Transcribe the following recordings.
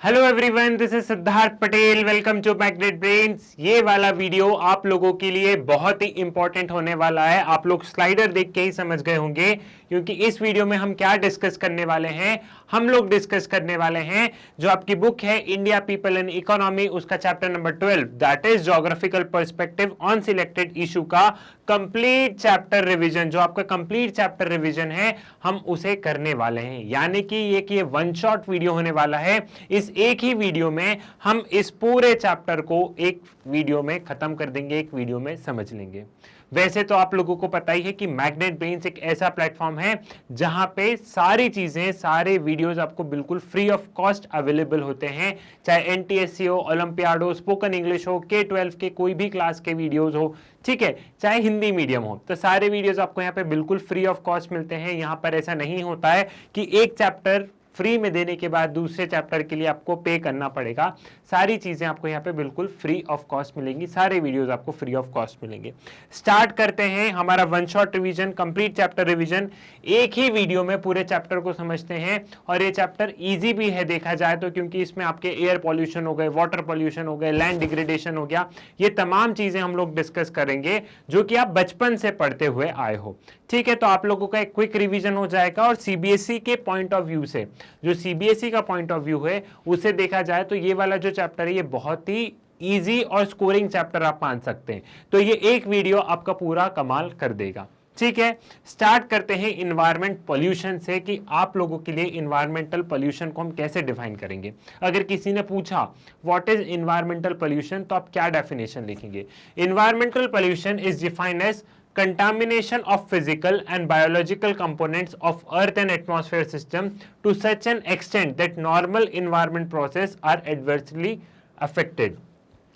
Hello everyone, this is Siddharth Patel. Welcome to Magnet Brains. ये वाला video आप लोगों के लिए बहुत ही इंपॉर्टेंट होने वाला है। आप लोग स्लाइडर देख के ही समझ गए होंगे, क्योंकि इस वीडियो में हम क्या डिस्कस करने वाले हैं। हम लोग डिस्कस करने वाले हैं जो आपकी बुक है इंडिया पीपल एंड इकोनॉमी, उसका chapter number 12, that is geographical perspective on selected issue का कंप्लीट चैप्टर रिवीजन। जो आपका कंप्लीट चैप्टर रिवीजन है, हम उसे करने वाले हैं। यानी कि ये वन शॉट वीडियो होने वाला है। इस एक ही वीडियो में हम इस पूरे चैप्टर को एक वीडियो में खत्म कर देंगे, एक वीडियो में समझ लेंगे। वैसे तो आप लोगों को पता ही है कि मैग्नेट ब्रेन्स एक ऐसा प्लेटफॉर्म है जहां पे सारी चीजें, सारे वीडियोस आपको बिल्कुल फ्री ऑफ कॉस्ट अवेलेबल होते हैं। चाहे एनटीएससी हो, ओलंपियाड हो, स्पोकन इंग्लिश हो, K12 के कोई भी क्लास के वीडियोस हो, ठीक है, चाहे हिंदी मीडियम हो, तो सारे वीडियोस आपको यहाँ पे बिल्कुल फ्री ऑफ कॉस्ट मिलते हैं। यहाँ पर ऐसा नहीं होता है कि एक चैप्टर फ्री में देने के बाद दूसरे चैप्टर के लिए आपको पे करना पड़ेगा। सारी चीजें आपको यहाँ पे बिल्कुल फ्री ऑफ कॉस्ट मिलेंगी, सारे वीडियोस आपको फ्री ऑफ कॉस्ट मिलेंगे। स्टार्ट करते हैं हमारा one shot revision, complete chapter revision. एक ही वीडियो में पूरे चैप्टर को समझते हैं। और ये चैप्टर इजी भी है देखा जाए तो, क्योंकि इसमें आपके एयर पॉल्यूशन हो गए, वाटर पॉल्यूशन हो गए, लैंड डिग्रेडेशन हो गया, ये तमाम चीजें हम लोग डिस्कस करेंगे जो कि आप बचपन से पढ़ते हुए आए हो। ठीक है, तो आप लोगों का एक क्विक रिवीजन हो जाएगा। और सीबीएसई के पॉइंट ऑफ व्यू से, जो सीबीएसई का पॉइंट ऑफ व्यू है, उसे देखा जाए तो ये वाला जो चैप्टर है ये बहुत ही इजी और स्कोरिंग चैप्टर आप मान सकते हैं। तो ये एक वीडियो आपका पूरा कमाल कर देगा। ठीक है, स्टार्ट करते हैं इन्वायरमेंट पोल्यूशन से, कि आप लोगों के लिए इन्वायरमेंटल पोल्यूशन को हम कैसे डिफाइन करेंगे। अगर किसी ने पूछा व्हाट इज इन्वायरमेंटल पोल्यूशन, तो आप क्या डेफिनेशन लिखेंगे। Environmental pollution is defined as contamination of physical and biological components of earth and atmosphere system to such an extent that normal environment process are adversely affected।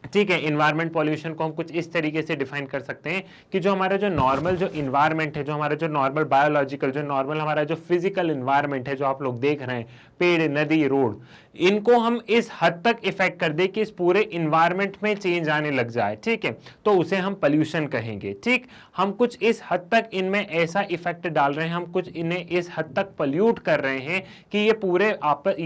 ठीक है, environment pollution को हम कुछ इस तरीके से डिफाइन कर सकते हैं कि जो हमारा जो नॉर्मल जो इन्वायरमेंट है, जो हमारा जो नॉर्मल बायोलॉजिकल, जो नॉर्मल हमारा जो फिजिकल इन्वायरमेंट है, जो आप लोग देख रहे हैं, पेड़, नदी, रोड, इनको हम इस हद तक इफेक्ट कर दे कि इस पूरे इन्वायरमेंट में चेंज आने लग जाए, ठीक है, तो उसे हम पॉल्यूशन कहेंगे। ठीक, हम कुछ इस हद तक इनमें ऐसा इफेक्ट डाल रहे हैं, हम कुछ इन्हें इस हद तक पॉल्यूट कर रहे हैं कि ये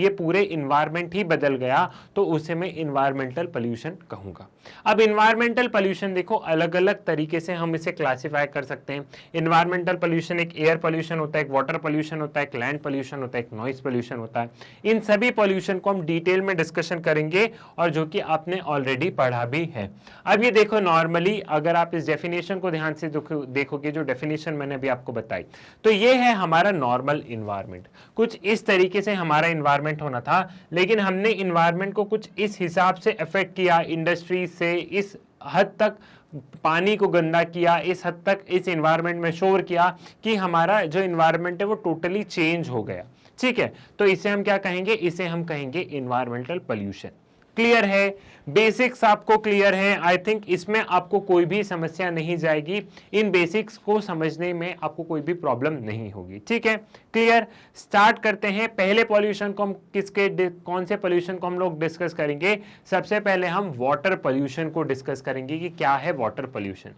पूरे इन्वायरमेंट ही बदल गया, तो उसे मैं इन्वायरमेंटल पॉल्यूशन कहूंगा। अब इन्वायरमेंटल पॉल्यूशन देखो, अलग अलग तरीके से हम इसे क्लासिफाई कर सकते हैं। इन्वायरमेंटल पॉल्यूशन एक एयर पॉल्यूशन होता है, एक वाटर पॉल्यूशन होता है, एक लैंड पॉल्यूशन होता है, एक नॉइस पॉल्यूशन होता है। इन सभी पॉल्यूशन को हम डिटेल में डिस्कशन करेंगे, और जो कि आपने ऑलरेडी पढ़ा भी है। अब ये देखो, नॉर्मली अगर आप इस डेफिनेशन को ध्यान से देखोगे, जो डेफिनेशन मैंने अभी आपको बताई, तो ये है हमारा नॉर्मल इन्वायरमेंट। कुछ इस तरीके से हमारा इन्वायरमेंट होना था, लेकिन हमने इन्वायरमेंट को कुछ इस हिसाब से अफेक्ट किया, इंडस्ट्री से इस हद तक पानी को गंदा किया, इस हद तक इस इन्वायरमेंट में शोर किया कि हमारा जो इन्वायरमेंट है वो टोटली चेंज हो गया। ठीक है, तो इसे हम क्या कहेंगे, इसे हम कहेंगे इन्वायरमेंटल पॉल्यूशन। क्लियर है, बेसिक्स आपको क्लियर है। आई थिंक इसमें आपको कोई भी समस्या नहीं जाएगी, इन बेसिक्स को समझने में आपको कोई भी प्रॉब्लम नहीं होगी। ठीक है, क्लियर। स्टार्ट करते हैं। पहले पॉल्यूशन को हम कौन से पॉल्यूशन को हम लोग डिस्कस करेंगे। सबसे पहले हम वाटर पॉल्यूशन को डिस्कस करेंगे कि क्या है water pollution.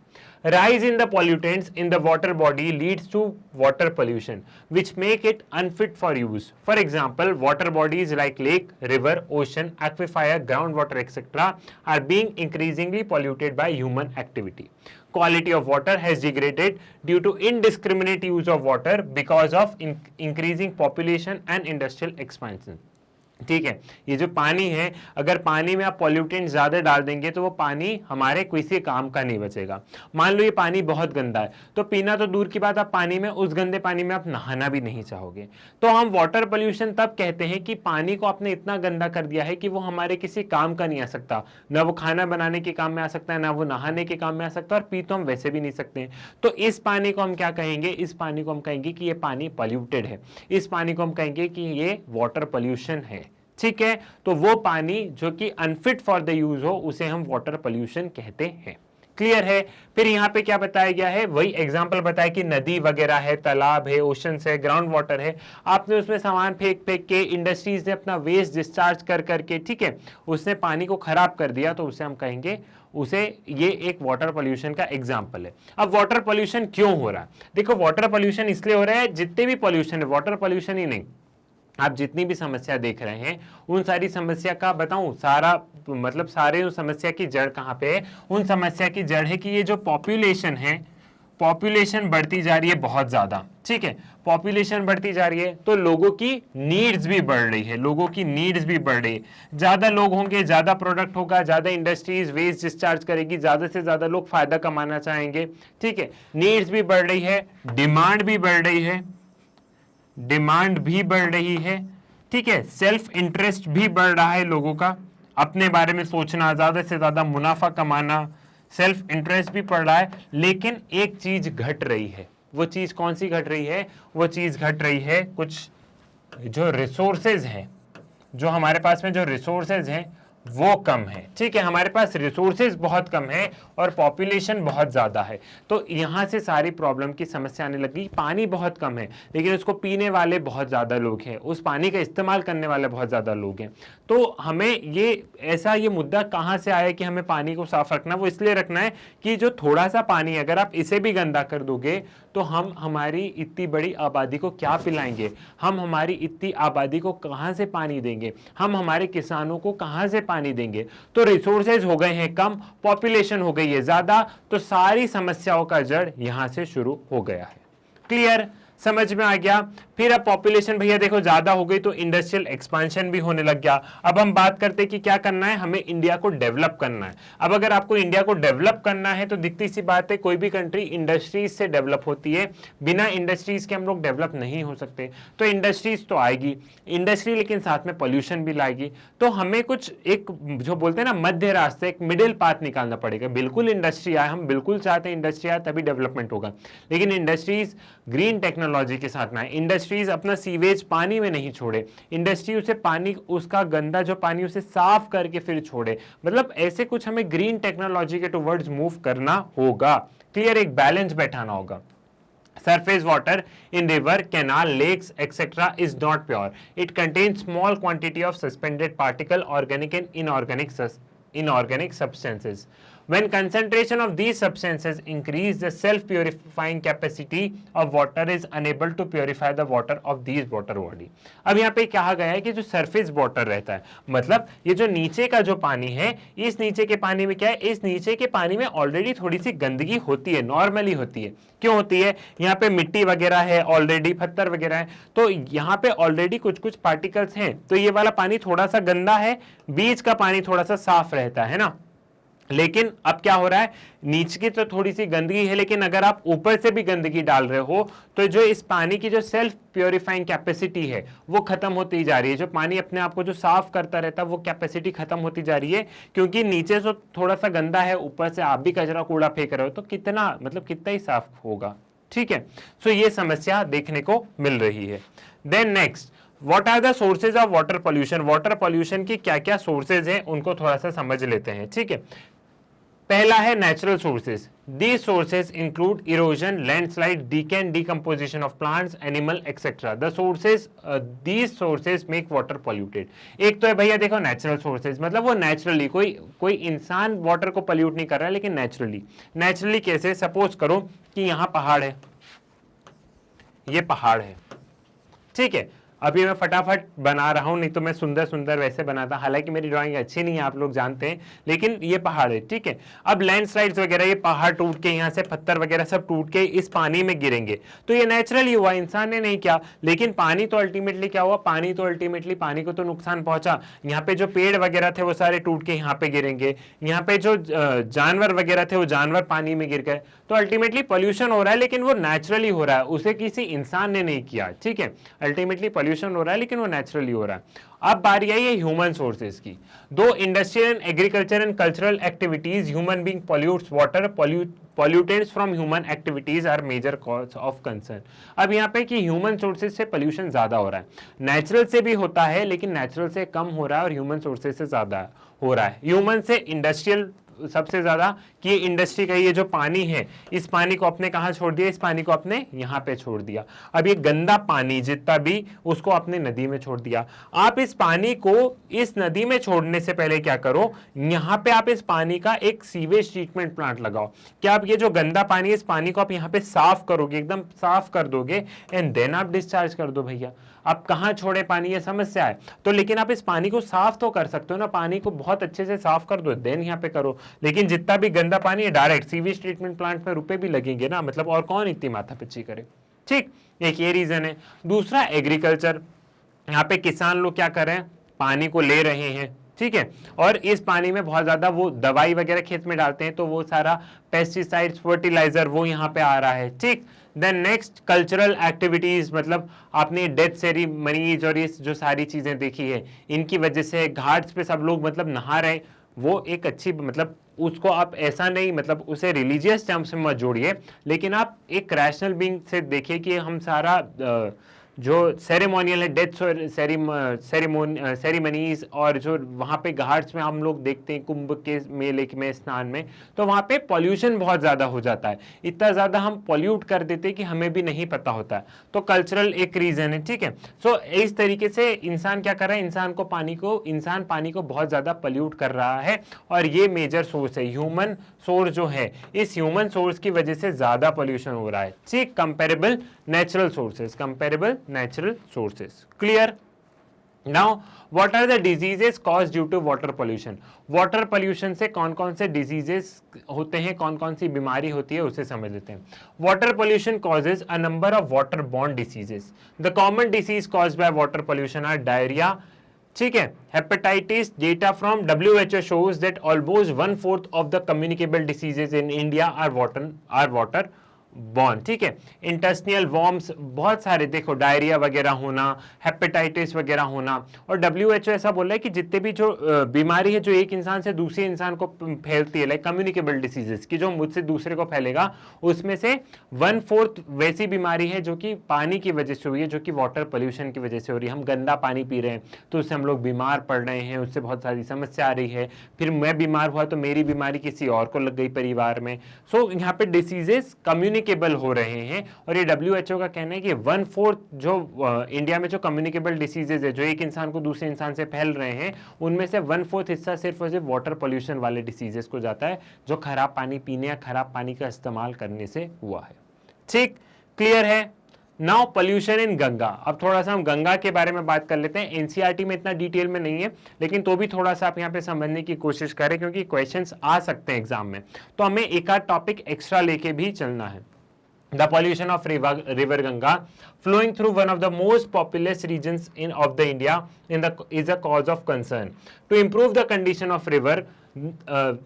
rise in the pollutants in the water body leads to water pollution which make it unfit for use. For example, water bodies like lake, river, ocean, aquifer, groundwater etc. are being increasingly polluted by human activity. Quality of water has degraded due to indiscriminate use of water because of increasing population and industrial expansion. ठीक है, ये जो पानी है, अगर पानी में आप पॉल्यूटेंट ज्यादा डाल देंगे तो वो पानी हमारे किसी काम का नहीं बचेगा। मान लो ये पानी बहुत गंदा है, तो पीना तो दूर की बात, आप पानी में, उस गंदे पानी में आप नहाना भी नहीं चाहोगे। तो हम वाटर पोल्यूशन तब कहते हैं कि पानी को आपने इतना गंदा कर दिया है कि वो हमारे किसी काम का नहीं आ सकता, ना वो खाना बनाने के काम में आ सकता है, ना वो नहाने के काम में आ सकता है, और पी तो हम वैसे भी नहीं सकते हैं। तो इस पानी को हम क्या कहेंगे, इस पानी को हम कहेंगे कि ये पानी पॉल्यूटेड है, इस पानी को हम कहेंगे कि ये वाटर पोल्यूशन है। ठीक है, तो वो पानी जो कि अनफिट फॉर द यूज हो, उसे हम वाटर पोल्यूशन कहते हैं। क्लियर है। फिर यहाँ पे क्या बताया गया है, वही एग्जांपल बताया कि नदी वगैरह है, तालाब है, ओशन है, ग्राउंड वाटर है, आपने उसमें सामान फेंक फेंक के, इंडस्ट्रीज ने अपना वेस्ट डिस्चार्ज कर करके, ठीक है, उसने पानी को खराब कर दिया, तो उसे हम कहेंगे, उसे ये एक वाटर पोल्यूशन का एग्जांपल है। अब वाटर पोल्यूशन क्यों हो रहा है, देखो वाटर पोल्यूशन इसलिए हो रहा है, जितने भी पोल्यूशन है, वाटर पोल्यूशन ही नहीं, आप जितनी भी समस्या देख रहे हैं उन सारी समस्या का बताऊं सारा मतलब सारे उन समस्या की जड़ कहां पे है? उन समस्या की जड़ है कि ये जो पॉपुलेशन है, पॉपुलेशन बढ़ती जा रही है बहुत ज्यादा, ठीक है। पॉपुलेशन बढ़ती जा रही है तो लोगों की नीड्स भी बढ़ रही है, लोगों की नीड्स भी बढ़ रही है। ज्यादा लोग होंगे, ज्यादा प्रोडक्ट होगा, ज्यादा इंडस्ट्रीज वेस्ट डिस्चार्ज करेगी, ज्यादा से ज्यादा लोग फायदा कमाना चाहेंगे, ठीक है। नीड्स भी बढ़ रही है, डिमांड भी बढ़ रही है, डिमांड भी बढ़ रही है, ठीक है। सेल्फ इंटरेस्ट भी बढ़ रहा है, लोगों का अपने बारे में सोचना, ज्यादा से ज्यादा मुनाफा कमाना, सेल्फ इंटरेस्ट भी पड़ रहा है। लेकिन एक चीज घट रही है, वो चीज कौन सी घट रही है? वो चीज घट रही है कुछ जो रिसोर्सेज हैं, जो हमारे पास में जो रिसोर्सेज हैं वो कम है, ठीक है। हमारे पास रिसोर्सेज बहुत कम है और पॉपुलेशन बहुत ज्यादा है, तो यहां से सारी प्रॉब्लम की समस्या आने लगी। पानी बहुत कम है लेकिन उसको पीने वाले बहुत ज्यादा लोग हैं, उस पानी का इस्तेमाल करने वाले बहुत ज्यादा लोग हैं। तो हमें ये मुद्दा कहां से आया कि हमें पानी को साफ रखना? वो इसलिए रखना है कि जो थोड़ा सा पानी अगर आप इसे भी गंदा कर दोगे तो हम हमारी इतनी बड़ी आबादी को क्या पिलाएंगे? हम हमारी इतनी आबादी को कहां से पानी देंगे? हम हमारे किसानों को कहां से पानी देंगे? तो रिसोर्सेज हो गए हैं कम, पॉपुलेशन हो गई है ज्यादा, तो सारी समस्याओं का जड़ यहां से शुरू हो गया है। क्लियर? समझ में आ गया? फिर अब पॉपुलेशन भैया देखो ज्यादा हो गई तो इंडस्ट्रियल एक्सपेंशन भी होने लग गया। अब हम बात करते हैं कि क्या करना है, हमें इंडिया को डेवलप करना है। अब अगर आपको इंडिया को डेवलप करना है तो दिखती सी बात है कोई भी कंट्री इंडस्ट्रीज से डेवलप होती है, बिना इंडस्ट्रीज के हम लोग डेवलप नहीं हो सकते। तो इंडस्ट्रीज तो आएगी, इंडस्ट्री लेकिन साथ में पॉल्यूशन भी लाएगी। तो हमें कुछ एक जो बोलते हैं ना मध्य रास्ते, एक मिडिल पाथ निकालना पड़ेगा। बिल्कुल इंडस्ट्री आए, हम बिल्कुल चाहते हैं इंडस्ट्री आए तभी डेवलपमेंट होगा, लेकिन इंडस्ट्रीज ग्रीन टेक्नोलॉजी के साथ में आए। इंडस्ट्रीज अपना सीवेज पानी में नहीं छोड़े, इंडस्ट्री उसे पानी, उसका गंदा जो पानी उसे साफ करके फिर छोड़े। मतलब ऐसे कुछ हमें ग्रीन टेक्नोलॉजी के टुवर्ड्स मूव करना होगा। क्लियर? एक बैलेंस बैठाना होगा। Surface water in river, canal, lakes, etc. is not pure. It contains small quantity of suspended particle, organic and inorganic substances. When concentration of these substances increase, the self-purifying capacity of water is unable to purify the water of these water body. अब यहाँ पे कहा गया है कि जो surface water रहता है, मतलब ये जो नीचे का जो पानी है, इस नीचे के पानी में क्या है? इस नीचे के पानी में ऑलरेडी थोड़ी सी गंदगी होती है, नॉर्मली होती है। क्यों होती है? यहाँ पे मिट्टी वगैरह है, ऑलरेडी पत्थर वगैरह है, तो यहाँ पे ऑलरेडी कुछ कुछ पार्टिकल्स हैं। तो ये वाला पानी थोड़ा सा गंदा है, बीच का पानी थोड़ा सा साफ रहता है ना। लेकिन अब क्या हो रहा है, नीचे की तो थोड़ी सी गंदगी है, लेकिन अगर आप ऊपर से भी गंदगी डाल रहे हो तो जो इस पानी की जो सेल्फ प्योरीफाइंग कैपेसिटी है वो खत्म होती जा रही है। जो पानी अपने आप को जो साफ करता रहता है वो कैपेसिटी खत्म होती जा रही है, क्योंकि नीचे से थोड़ा सा गंदा है, ऊपर से आप भी कचरा कूड़ा फेंक रहे हो, तो कितना मतलब कितना ही साफ होगा। ठीक है, सो ये समस्या देखने को मिल रही है। Then next, what are the sources of water pollution? Water pollution की क्या क्या सोर्सेज हैं उनको थोड़ा सा समझ लेते हैं। ठीक है, पहला है natural sources. These sources include erosion, landslide, decay and decomposition of plants, animal, etc. The sources, these sources make water polluted. एक तो है भैया देखो नेचुरल सोर्सेज, मतलब वो नेचुरली कोई इंसान वाटर को पोल्यूट नहीं कर रहा है, लेकिन नेचुरली कैसे? सपोज करो कि यहाँ पहाड़ है, ये पहाड़ है, ठीक है। अभी मैं फटाफट बना रहा हूं, नहीं तो मैं सुंदर सुंदर वैसे बनाता, हालांकि मेरी ड्राइंग अच्छी नहीं है, आप लोग जानते हैं, लेकिन ये पहाड़ है, ठीक है। अब लैंडस्लाइड्स वगैरह, ये पहाड़ टूट के यहाँ से पत्थर वगैरह सब टूट के इस पानी में गिरेंगे, तो ये नेचुरली हुआ, इंसान ने नहीं किया। लेकिन पानी तो अल्टीमेटली क्या हुआ? पानी को तो नुकसान पहुंचा। यहाँ पे जो पेड़ वगैरह थे वो सारे टूट के यहाँ पे गिरेंगे, यहाँ पे जो जानवर वगैरह थे वो जानवर पानी में गिर गए, तो अल्टीमेटली पॉल्यूशन हो रहा है, लेकिन वो नेचुरली हो रहा है, उसे किसी इंसान ने नहीं किया। ठीक है, अल्टीमेटली पॉल्यूशन हो रहा है लेकिन वो नेचुरली हो रहा है। अब बारी आई है ह्यूमन सोर्सेज की। दो industrial and agriculture and cultural activities, human being pollutes water, pollutants from human activities are major cause of concern. अब यहाँ पे कि ह्यूमन सोर्सेज से पोल्यूशन ज्यादा हो रहा है, नेचुरल से भी होता है लेकिन नेचुरल से कम हो रहा है और ह्यूमन सोर्सेज से ज्यादा हो रहा है। ह्यूमन से इंडस्ट्रियल सबसे ज्यादा कि इंडस्ट्री का ये जो पानी है, इस पानी को अपने कहां छोड़ दिया, इस पानी को अपने यहां पे छोड़ दिया। अब ये गंदा पानी जितना भी, उसको अपने नदी में छोड़ दिया। आप इस पानी को इस नदी में छोड़ने से पहले क्या करो, यहां पे आप इस पानी का एक सीवेज ट्रीटमेंट प्लांट लगाओ। क्या आप ये जो गंदा पानी है, इस पानी को आप यहां पे साफ करोगे, एकदम साफ कर दोगे, एंड देन आप डिस्चार्ज कर दो। भैया आप कहां छोड़े पानी, ये समस्या है। तो लेकिन आप इस पानी को साफ तो कर सकते हो ना, पानी को बहुत अच्छे से साफ कर दो, देन यहाँ पे करो। लेकिन जितना भी गंदा पानी है, डायरेक्ट सीवेज ट्रीटमेंट प्लांट में रुपए भी लगेंगे ना, मतलब और कौन इतनी माथापच्ची करे। ठीक, एक ये रीजन है। दूसरा एग्रीकल्चर, यहाँ पे किसान लोग क्या कर रहे हैं, पानी को ले रहे हैं, ठीक है, और इस पानी में बहुत ज्यादा वो दवाई वगैरह खेत में डालते हैं, तो वो सारा पेस्टिसाइड्स, फर्टिलाइजर वो यहाँ पे आ रहा है। ठीक, देन नेक्स्ट कल्चरल एक्टिविटीज, मतलब आपने डेथ सेरेमनीज और ये जो सारी चीजें देखी है, इनकी वजह से घाट्स पे सब लोग मतलब नहा रहे, वो एक अच्छी, मतलब उसको आप ऐसा नहीं, मतलब उसे रिलीजियस टर्म्स में मत जोड़िए, लेकिन आप एक रैशनल बीइंग से देखिए कि हम सारा जो सेरेमोनियल है, डेथ सेरेमनीज, और जो वहाँ पे घाट्स में हम लोग देखते हैं कुंभ के मेले में, स्नान में, तो वहाँ पे पॉल्यूशन बहुत ज़्यादा हो जाता है, इतना ज़्यादा हम पॉल्यूट कर देते हैं कि हमें भी नहीं पता होता है। तो कल्चरल एक रीज़न है, ठीक है। सो इस तरीके से इंसान क्या कर रहा है, इंसान पानी को बहुत ज़्यादा पॉल्यूट कर रहा है, और ये मेजर सोर्स है, ह्यूमन सोर्स जो है, इस ह्यूमन सोर्स की वजह से ज़्यादा पॉल्यूशन हो रहा है। ठीक, comparable natural sources, clear. Now what are the diseases cause due to water pollution. Water pollution से कौन कौन से डिजीजेस होते हैं, कौन कौन सी बीमारी होती है, उसे समझ लेते हैं। Water pollution causes a number of water borne diseases. The common disease caused by water pollution are diarrhoea, ठीक है, hepatitis. Data from WHO shows that almost 1/4 of the communicable diseases in India are water born, ठीक है। Intestinal worms बहुत सारे, देखो diarrhoea वगैरह होना, hepatitis वगैरह होना, और WHO ऐसा बोल रहा है कि जितने भी जो बीमारी है जो एक इंसान से दूसरे इंसान को फैलती है, लाइक कम्युनिकेबल डिसीजेस की, जो मुझसे दूसरे को फैलेगा, उसमें से 1/4 वैसी बीमारी है जो कि पानी की वजह से हुई है, जो कि वाटर पोल्यूशन की वजह से हो रही है। हम गंदा पानी पी रहे हैं तो उससे हम लोग बीमार पड़ रहे हैं, उससे बहुत सारी समस्या आ रही है। फिर मैं बीमार हुआ तो मेरी बीमारी किसी और को लग गई परिवार में। सो यहाँ पे डिसीजेस कम्युनिकेबल हो रहे हैं, और ये WHO का कहना है कि 1/4 जो इंडिया में जो कम्युनिकेबल डिसीजेज है, जो एक इंसान को दूसरे इंसान से फैल रहे हैं, उनमें से 1/4 हिस्सा सिर्फ और सिर्फ वाटर पोल्यूशन वाले डिसीजेस को जाता है, जो खराब पानी पीने या खराब पानी का इस्तेमाल करने से हुआ है। ठीक, क्लियर है। Now pollution in Ganga. अब थोड़ा सा हम गंगा के बारे में बात कर लेते हैं। एनसीईआरटी में इतना डिटेल में नहीं है, लेकिन तो भी थोड़ा सा आप यहाँ पे समझने की कोशिश करें, क्योंकि क्वेश्चंस आ सकते हैं एग्जाम में, तो हमें एक आध टॉपिक एक्स्ट्रा लेके भी चलना है। The pollution of river Ganga flowing through one of the most populous regions of the India is a cause of concern. To improve the condition of river,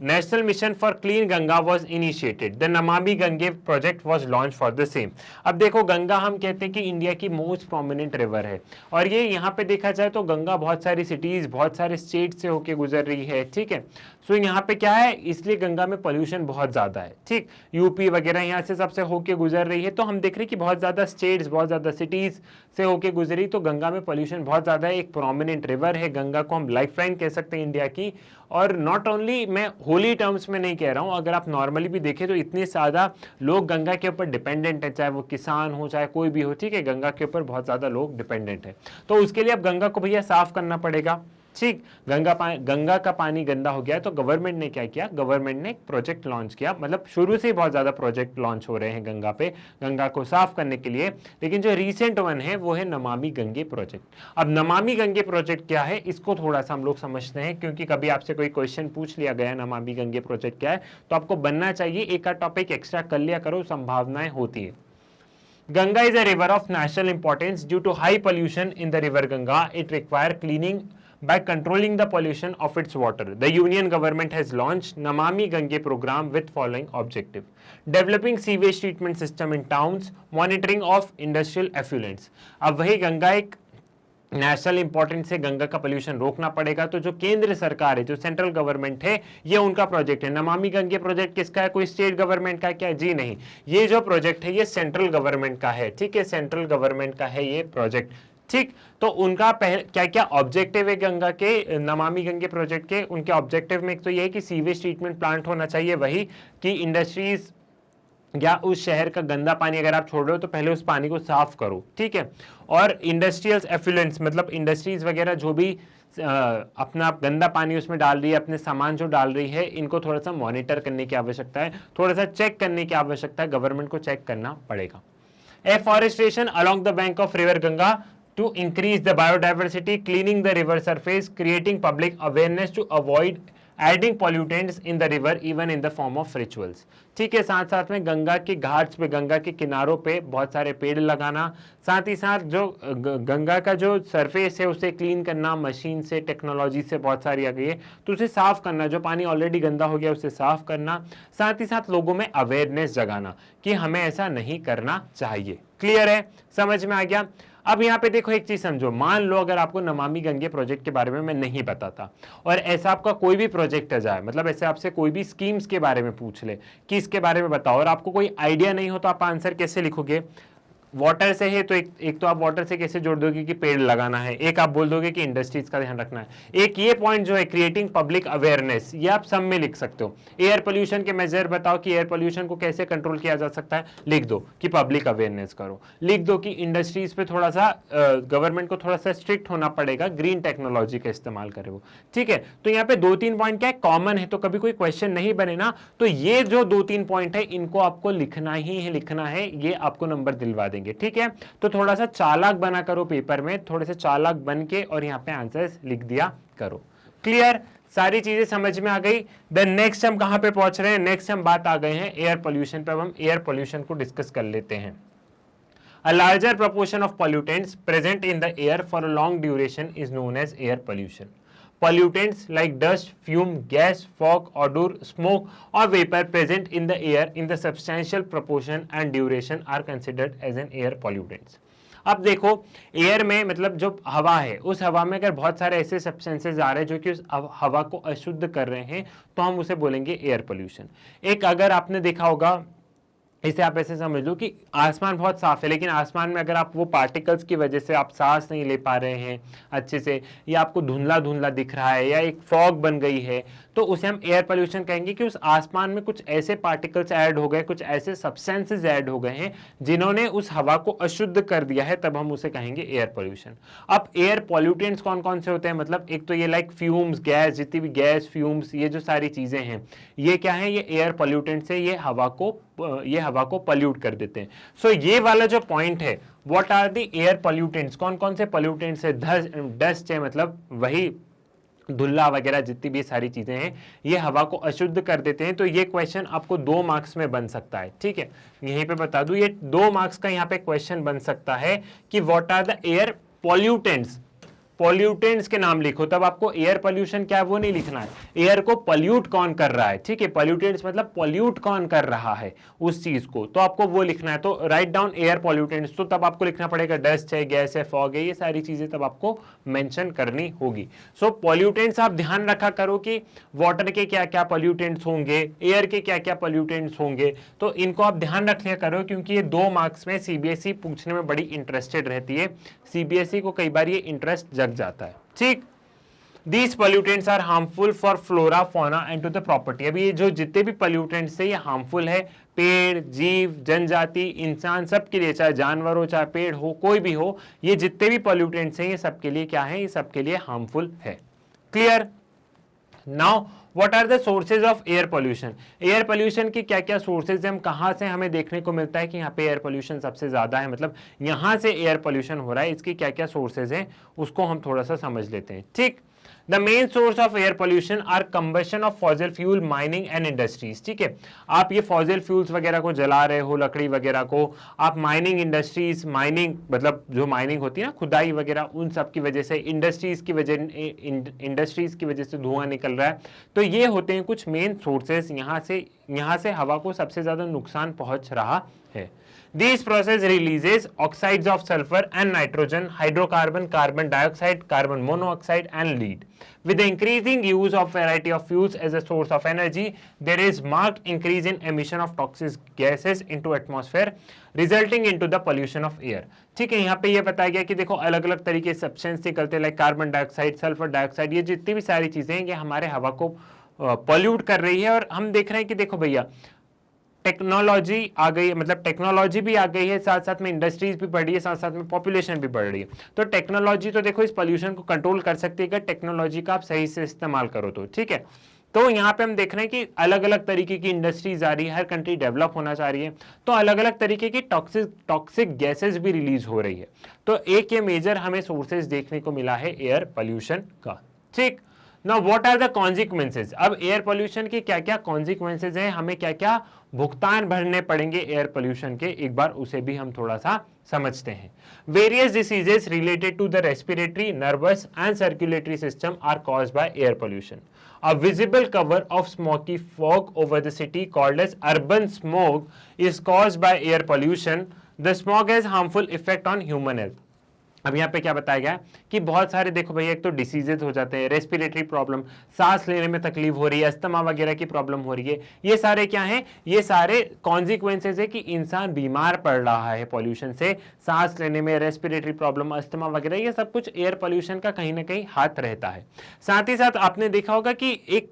National Mission for Clean Ganga was initiated. The Namami Gange project was launched for the same. अब देखो, गंगा हम कहते हैं कि India की most prominent river है, और ये यहाँ पे देखा जाए तो गंगा बहुत सारी सिटीज, बहुत सारे स्टेट से होके गुजर रही है, ठीक है। सो यहाँ पे क्या है, इसलिए गंगा में पोल्यूशन बहुत ज्यादा है, ठीक। यूपी वगैरह यहाँ से सबसे होके गुजर रही है, तो हम देख रहे हैं कि बहुत ज्यादा स्टेट्स, बहुत ज्यादा सिटीज से होके गुजरी, तो गंगा में पोल्यूशन बहुत ज्यादा है। एक प्रोमिनेंट रिवर है, गंगा को हम लाइफलाइन कह सकते हैं इंडिया की। और नॉट ओनली, मैं होली टर्म्स में नहीं कह रहा हूँ, अगर आप नॉर्मली भी देखें तो इतने ज्यादा लोग गंगा के ऊपर डिपेंडेंट है, चाहे वो किसान हो चाहे कोई भी हो, ठीक है, गंगा के ऊपर बहुत ज्यादा लोग डिपेंडेंट है। तो उसके लिए अब गंगा को भैया साफ करना पड़ेगा, ठीक। गंगा का पानी गंदा हो गया है, तो गवर्नमेंट ने क्या किया, गवर्नमेंट ने एक प्रोजेक्ट लॉन्च किया, मतलब शुरू से ही बहुत ज्यादा प्रोजेक्ट लॉन्च हो रहे हैं गंगा पे, गंगा को साफ करने के लिए। लेकिन जो रीसेंट वन है वो है नमामि गंगे प्रोजेक्ट। अब नमामि गंगे प्रोजेक्ट क्या है, इसको थोड़ा सा हम लोग समझते हैं, क्योंकि कभी आपसे कोई क्वेश्चन पूछ लिया गया नमामि गंगे प्रोजेक्ट क्या है, तो आपको बनना चाहिए, एक आध टॉपिक एक्स्ट्रा कर लिया करो, संभावनाएं होती है। Ganga is a river of national importance due to high pollution in the river Ganga. It requires cleaning by controlling the pollution of its water. The union government has launched Namami Gange program with following objective: developing sewage treatment system in towns, monitoring of industrial effluents. अब वही गंगा एक national importance से, गंगा का pollution रोकना पड़ेगा, तो जो केंद्र सरकार है, जो सेंट्रल गवर्नमेंट है, ये उनका प्रोजेक्ट है। नमामि गंगे प्रोजेक्ट किसका है, कोई स्टेट गवर्नमेंट का क्या? जी नहीं, ये जो प्रोजेक्ट है ये सेंट्रल गवर्नमेंट का है, ठीक है, सेंट्रल गवर्नमेंट का है ये प्रोजेक्ट, ठीक, तो उनका क्या क्या ऑब्जेक्टिव है गंगा के, नमामि गंगे प्रोजेक्ट के? उनके ऑब्जेक्टिव में एक तो ये है कि सीवेज ट्रीटमेंट प्लांट होना चाहिए, वही कि इंडस्ट्रीज या उस शहर का गंदा पानी अगर आप छोड़ रहे हो तो पहले उस पानी को साफ करो, ठीक है। और इंडस्ट्रियल एफ्लुएंट्स मतलब इंडस्ट्रीज वगैरह जो भी अपना गंदा पानी उसमें डाल रही है, अपने सामान जो डाल रही है, इनको थोड़ा सा मॉनिटर करने की आवश्यकता है, थोड़ा सा चेक करने की आवश्यकता है, गवर्नमेंट को चेक करना पड़ेगा। Afforestation along the bank of river Ganga to increase the biodiversity, cleaning the river surface, creating public awareness to avoid adding pollutants in the river even in the form of rituals। ठीक है, साथ साथ में गंगा के घाट्स पे, गंगा के किनारों पे बहुत सारे पेड़ लगाना, साथ ही साथ जो गंगा का जो सरफेस है उसे क्लीन करना, मशीन से, टेक्नोलॉजी से बहुत सारी आ गई है, तो उसे साफ करना, जो पानी ऑलरेडी गंदा हो गया उसे साफ करना, साथ ही साथ लोगों में अवेयरनेस जगाना कि हमें ऐसा नहीं करना चाहिए। क्लियर है, समझ में आ गया? अब यहाँ पे देखो एक चीज समझो, मान लो अगर आपको नमामि गंगे प्रोजेक्ट के बारे में मैं नहीं बताता और ऐसा आपका कोई भी प्रोजेक्ट आ जाए, मतलब ऐसे आपसे कोई भी स्कीम्स के बारे में पूछ ले कि इसके बारे में बताओ और आपको कोई आइडिया नहीं हो, तो आप आंसर कैसे लिखोगे? वाटर से है तो एक तो आप वाटर से कैसे जोड़ दोगे कि पेड़ लगाना है, एक आप बोल दोगे कि इंडस्ट्रीज का ध्यान रखना है, एक ये पॉइंट जो है क्रिएटिंग पब्लिक अवेयरनेस, ये आप सब में लिख सकते हो। एयर पोल्यूशन के मेजर बताओ कि एयर पोल्यूशन को कैसे कंट्रोल किया जा सकता है, लिख दो कि पब्लिक अवेयरनेस करो। लिख दो कि इंडस्ट्रीज पे थोड़ा सा गवर्नमेंट को थोड़ा सा स्ट्रिक्ट होना पड़ेगा, ग्रीन टेक्नोलॉजी का इस्तेमाल करे वो, ठीक है। तो यहाँ पे 2-3 पॉइंट क्या है, कॉमन है, तो कभी कोई क्वेश्चन नहीं बने ना, तो ये जो 2-3 पॉइंट है इनको आपको लिखना ही है, लिखना है, ये आपको नंबर दिलवा देंगे, ठीक है। तो थोड़ा सा चालाक बना करो पेपर में, थोड़े से चालाक बन के और यहाँ पे आंसर्स लिख दिया करो। क्लियर, सारी चीजें समझ में आ गई। देन नेक्स्ट हम कहां पे पहुंच रहे हैं? नेक्स्ट हम बात आ गए हैं एयर पोल्यूशन पे। अब हम एयर पोल्यूशन को डिस्कस कर लेते हैं। A larger proportion of pollutants present in the air for a long duration is known as air pollution. Pollutants like dust, fume, gas, fog, odor, smoke or vapor present in the air in the substantial proportion and duration are considered as an air pollutants. अब देखो air में मतलब जो हवा है, उस हवा में अगर बहुत सारे ऐसे सब्सटेंसेस आ रहे हैं जो कि उस हवा को अशुद्ध कर रहे हैं, तो हम उसे बोलेंगे एयर पोल्यूशन। एक अगर आपने देखा होगा, इसे आप ऐसे समझ लो कि आसमान बहुत साफ है, लेकिन आसमान में अगर आप वो पार्टिकल्स की वजह से आप सांस नहीं ले पा रहे हैं अच्छे से, या आपको धुंधला धुंधला दिख रहा है, या एक फॉग बन गई है, तो उसे हम एयर पोल्यूशन कहेंगे कि उस आसमान में कुछ ऐसे पार्टिकल्स ऐड हो गए, कुछ ऐसे सब्सटेंसेस ऐड हो गए हैं जिन्होंने उस हवा को अशुद्ध कर दिया है, तब हम उसे कहेंगे एयर पोल्यूशन। अब एयर पॉल्यूटेंट्स कौन कौन से होते हैं? मतलब एक तो ये लाइक फ्यूम्स, गैस, जितनी भी गैस, फ्यूम्स, ये जो सारी चीजें हैं, ये क्या है? ये एयर पॉल्यूटेंट्स है, ये हवा को पॉल्यूट कर देते हैं। सो ये वाला जो पॉइंट है, what are the air pollutants, कौन कौन से पॉल्यूटेंट्स है? डस्ट है, मतलब वही धुल्ला वगैरह जितनी भी सारी चीजें हैं, ये हवा को अशुद्ध कर देते हैं। तो ये क्वेश्चन आपको 2 मार्क्स में बन सकता है, ठीक है। यहीं पे बता दूं, ये 2 मार्क्स का यहाँ पे क्वेश्चन बन सकता है कि what are the air pollutants. Pollutants के नाम लिखो, तब आपको एयर पोल्यूशन क्या है वो नहीं लिखना है, एयर को पॉल्यूट कौन कर रहा है, ठीक है। पॉल्यूटेंट्स मतलब पॉल्यूट कौन कर रहा है उस चीज को, तो आपको वो लिखना है। तो राइट डाउन एयर पॉल्यूटेंट्स, तो तब आपको लिखना पड़ेगा डस्ट है, गैस है, फॉग है, ये सारी चीजें तब आपको मेंशन करनी होगी। सो पॉल्यूटेंट्स आप ध्यान रखा करो कि वाटर के क्या क्या पॉल्यूटेंट्स होंगे, एयर के क्या क्या पॉल्यूटेंट्स होंगे, तो इनको आप ध्यान रख लिया करो, क्योंकि ये 2 मार्क्स में सीबीएसई पूछने में बड़ी इंटरेस्टेड रहती है। सीबीएसई को कई बार ये इंटरेस्ट जग जाता है, ठीक। These pollutants are harmful for flora, fauna and to the property। अभी ये जो जितने भी pollutants है ये harmful है पेड़, जीव, जनजाति, इंसान, सबके लिए, चाहे जानवर हो, चाहे पेड़ हो, कोई भी हो, ये जितने भी pollutants हैं ये सबके लिए क्या है? ये सबके लिए harmful है। Clear? Now what are the sources of air pollution? Air pollution की क्या क्या सोर्सेज है, हम कहां से हमें देखने को मिलता है कि यहाँ पे एयर पोल्यूशन सबसे ज्यादा है, मतलब यहां से एयर पोल्यूशन हो रहा है, इसकी क्या क्या सोर्सेज हैं उसको हम थोड़ा सा समझ लेते हैं, ठीक। The main source of air pollution are combustion of fossil fuel, mining and industries। ठीक है, आप ये फॉसिल फ्यूल्स वगैरह को जला रहे हो, लकड़ी वगैरह को, आप माइनिंग इंडस्ट्रीज, माइनिंग मतलब जो माइनिंग होती है ना, खुदाई वगैरह, उन सब की वजह से, इंडस्ट्रीज की वजह से धुआं निकल रहा है। तो ये होते हैं कुछ मेन सोर्सेस, यहाँ से हवा को सबसे ज्यादा नुकसान पहुंच रहा है। These process releases oxides of sulfur and nitrogen, hydrocarbon, carbon dioxide, carbon monoxide and lead. With the increasing use of variety of fuels as a source of energy, there is marked increase in emission of toxic gases into atmosphere, resulting into the pollution of air. ठीक है, यहाँ पे ये बताया गया कि देखो अलग अलग तरीके सब्सटेंस निकलते हैं, like carbon dioxide, sulphur dioxide, ये जितनी भी सारी चीजें हैं ये हमारे हवा को पॉल्यूट कर रही है। और हम देख रहे हैं कि देखो भैया टेक्नोलॉजी आ गई है, मतलब टेक्नोलॉजी भी आ गई है, साथ साथ में इंडस्ट्रीज भी बढ़ रही है, साथ साथ में पॉपुलेशन भी बढ़ रही है। तो टेक्नोलॉजी तो देखो इस पॉल्यूशन को कंट्रोल कर सकती है अगर टेक्नोलॉजी का आप सही से इस्तेमाल करो तो, ठीक है। तो यहाँ पे हम देख रहे हैं कि अलग अलग तरीके की इंडस्ट्रीज आ रही है, हर कंट्री डेवलप होना चाह रही है, तो अलग अलग तरीके की टॉक्सिक गैसेस भी रिलीज हो रही है। तो एक ये मेजर हमें सोर्सेज देखने को मिला है एयर पोल्यूशन का, ठीक। Now what are the consequences, अब एयर पोल्यूशन के क्या क्या कॉन्सिक्वेंसेज हैं, हमें क्या क्या भुगतान भरने पड़ेंगे एयर पोल्यूशन के, एक बार उसे भी हम थोड़ा सा समझते हैं। Various diseases related to the respiratory, nervous and circulatory system are caused by air pollution. A visible cover of smoky fog over the city called as urban smog is caused by air pollution. The smog has harmful effect on human health. अब यहाँ पे क्या बताया गया कि बहुत सारे देखो भैया, एक तो डिसीजेज हो जाते हैं, रेस्पिरेटरी प्रॉब्लम, सांस लेने में तकलीफ हो रही है, अस्थमा वगैरह की प्रॉब्लम हो रही है, ये सारे क्या हैं, ये सारे कॉन्सिक्वेंसेज है कि इंसान बीमार पड़ रहा है पॉल्यूशन से, सांस लेने में रेस्पिरेटरी प्रॉब्लम, अस्थमा वगैरह, ये सब कुछ एयर पॉल्यूशन का कहीं ना कहीं हाथ रहता है। साथ ही साथ आपने देखा होगा कि एक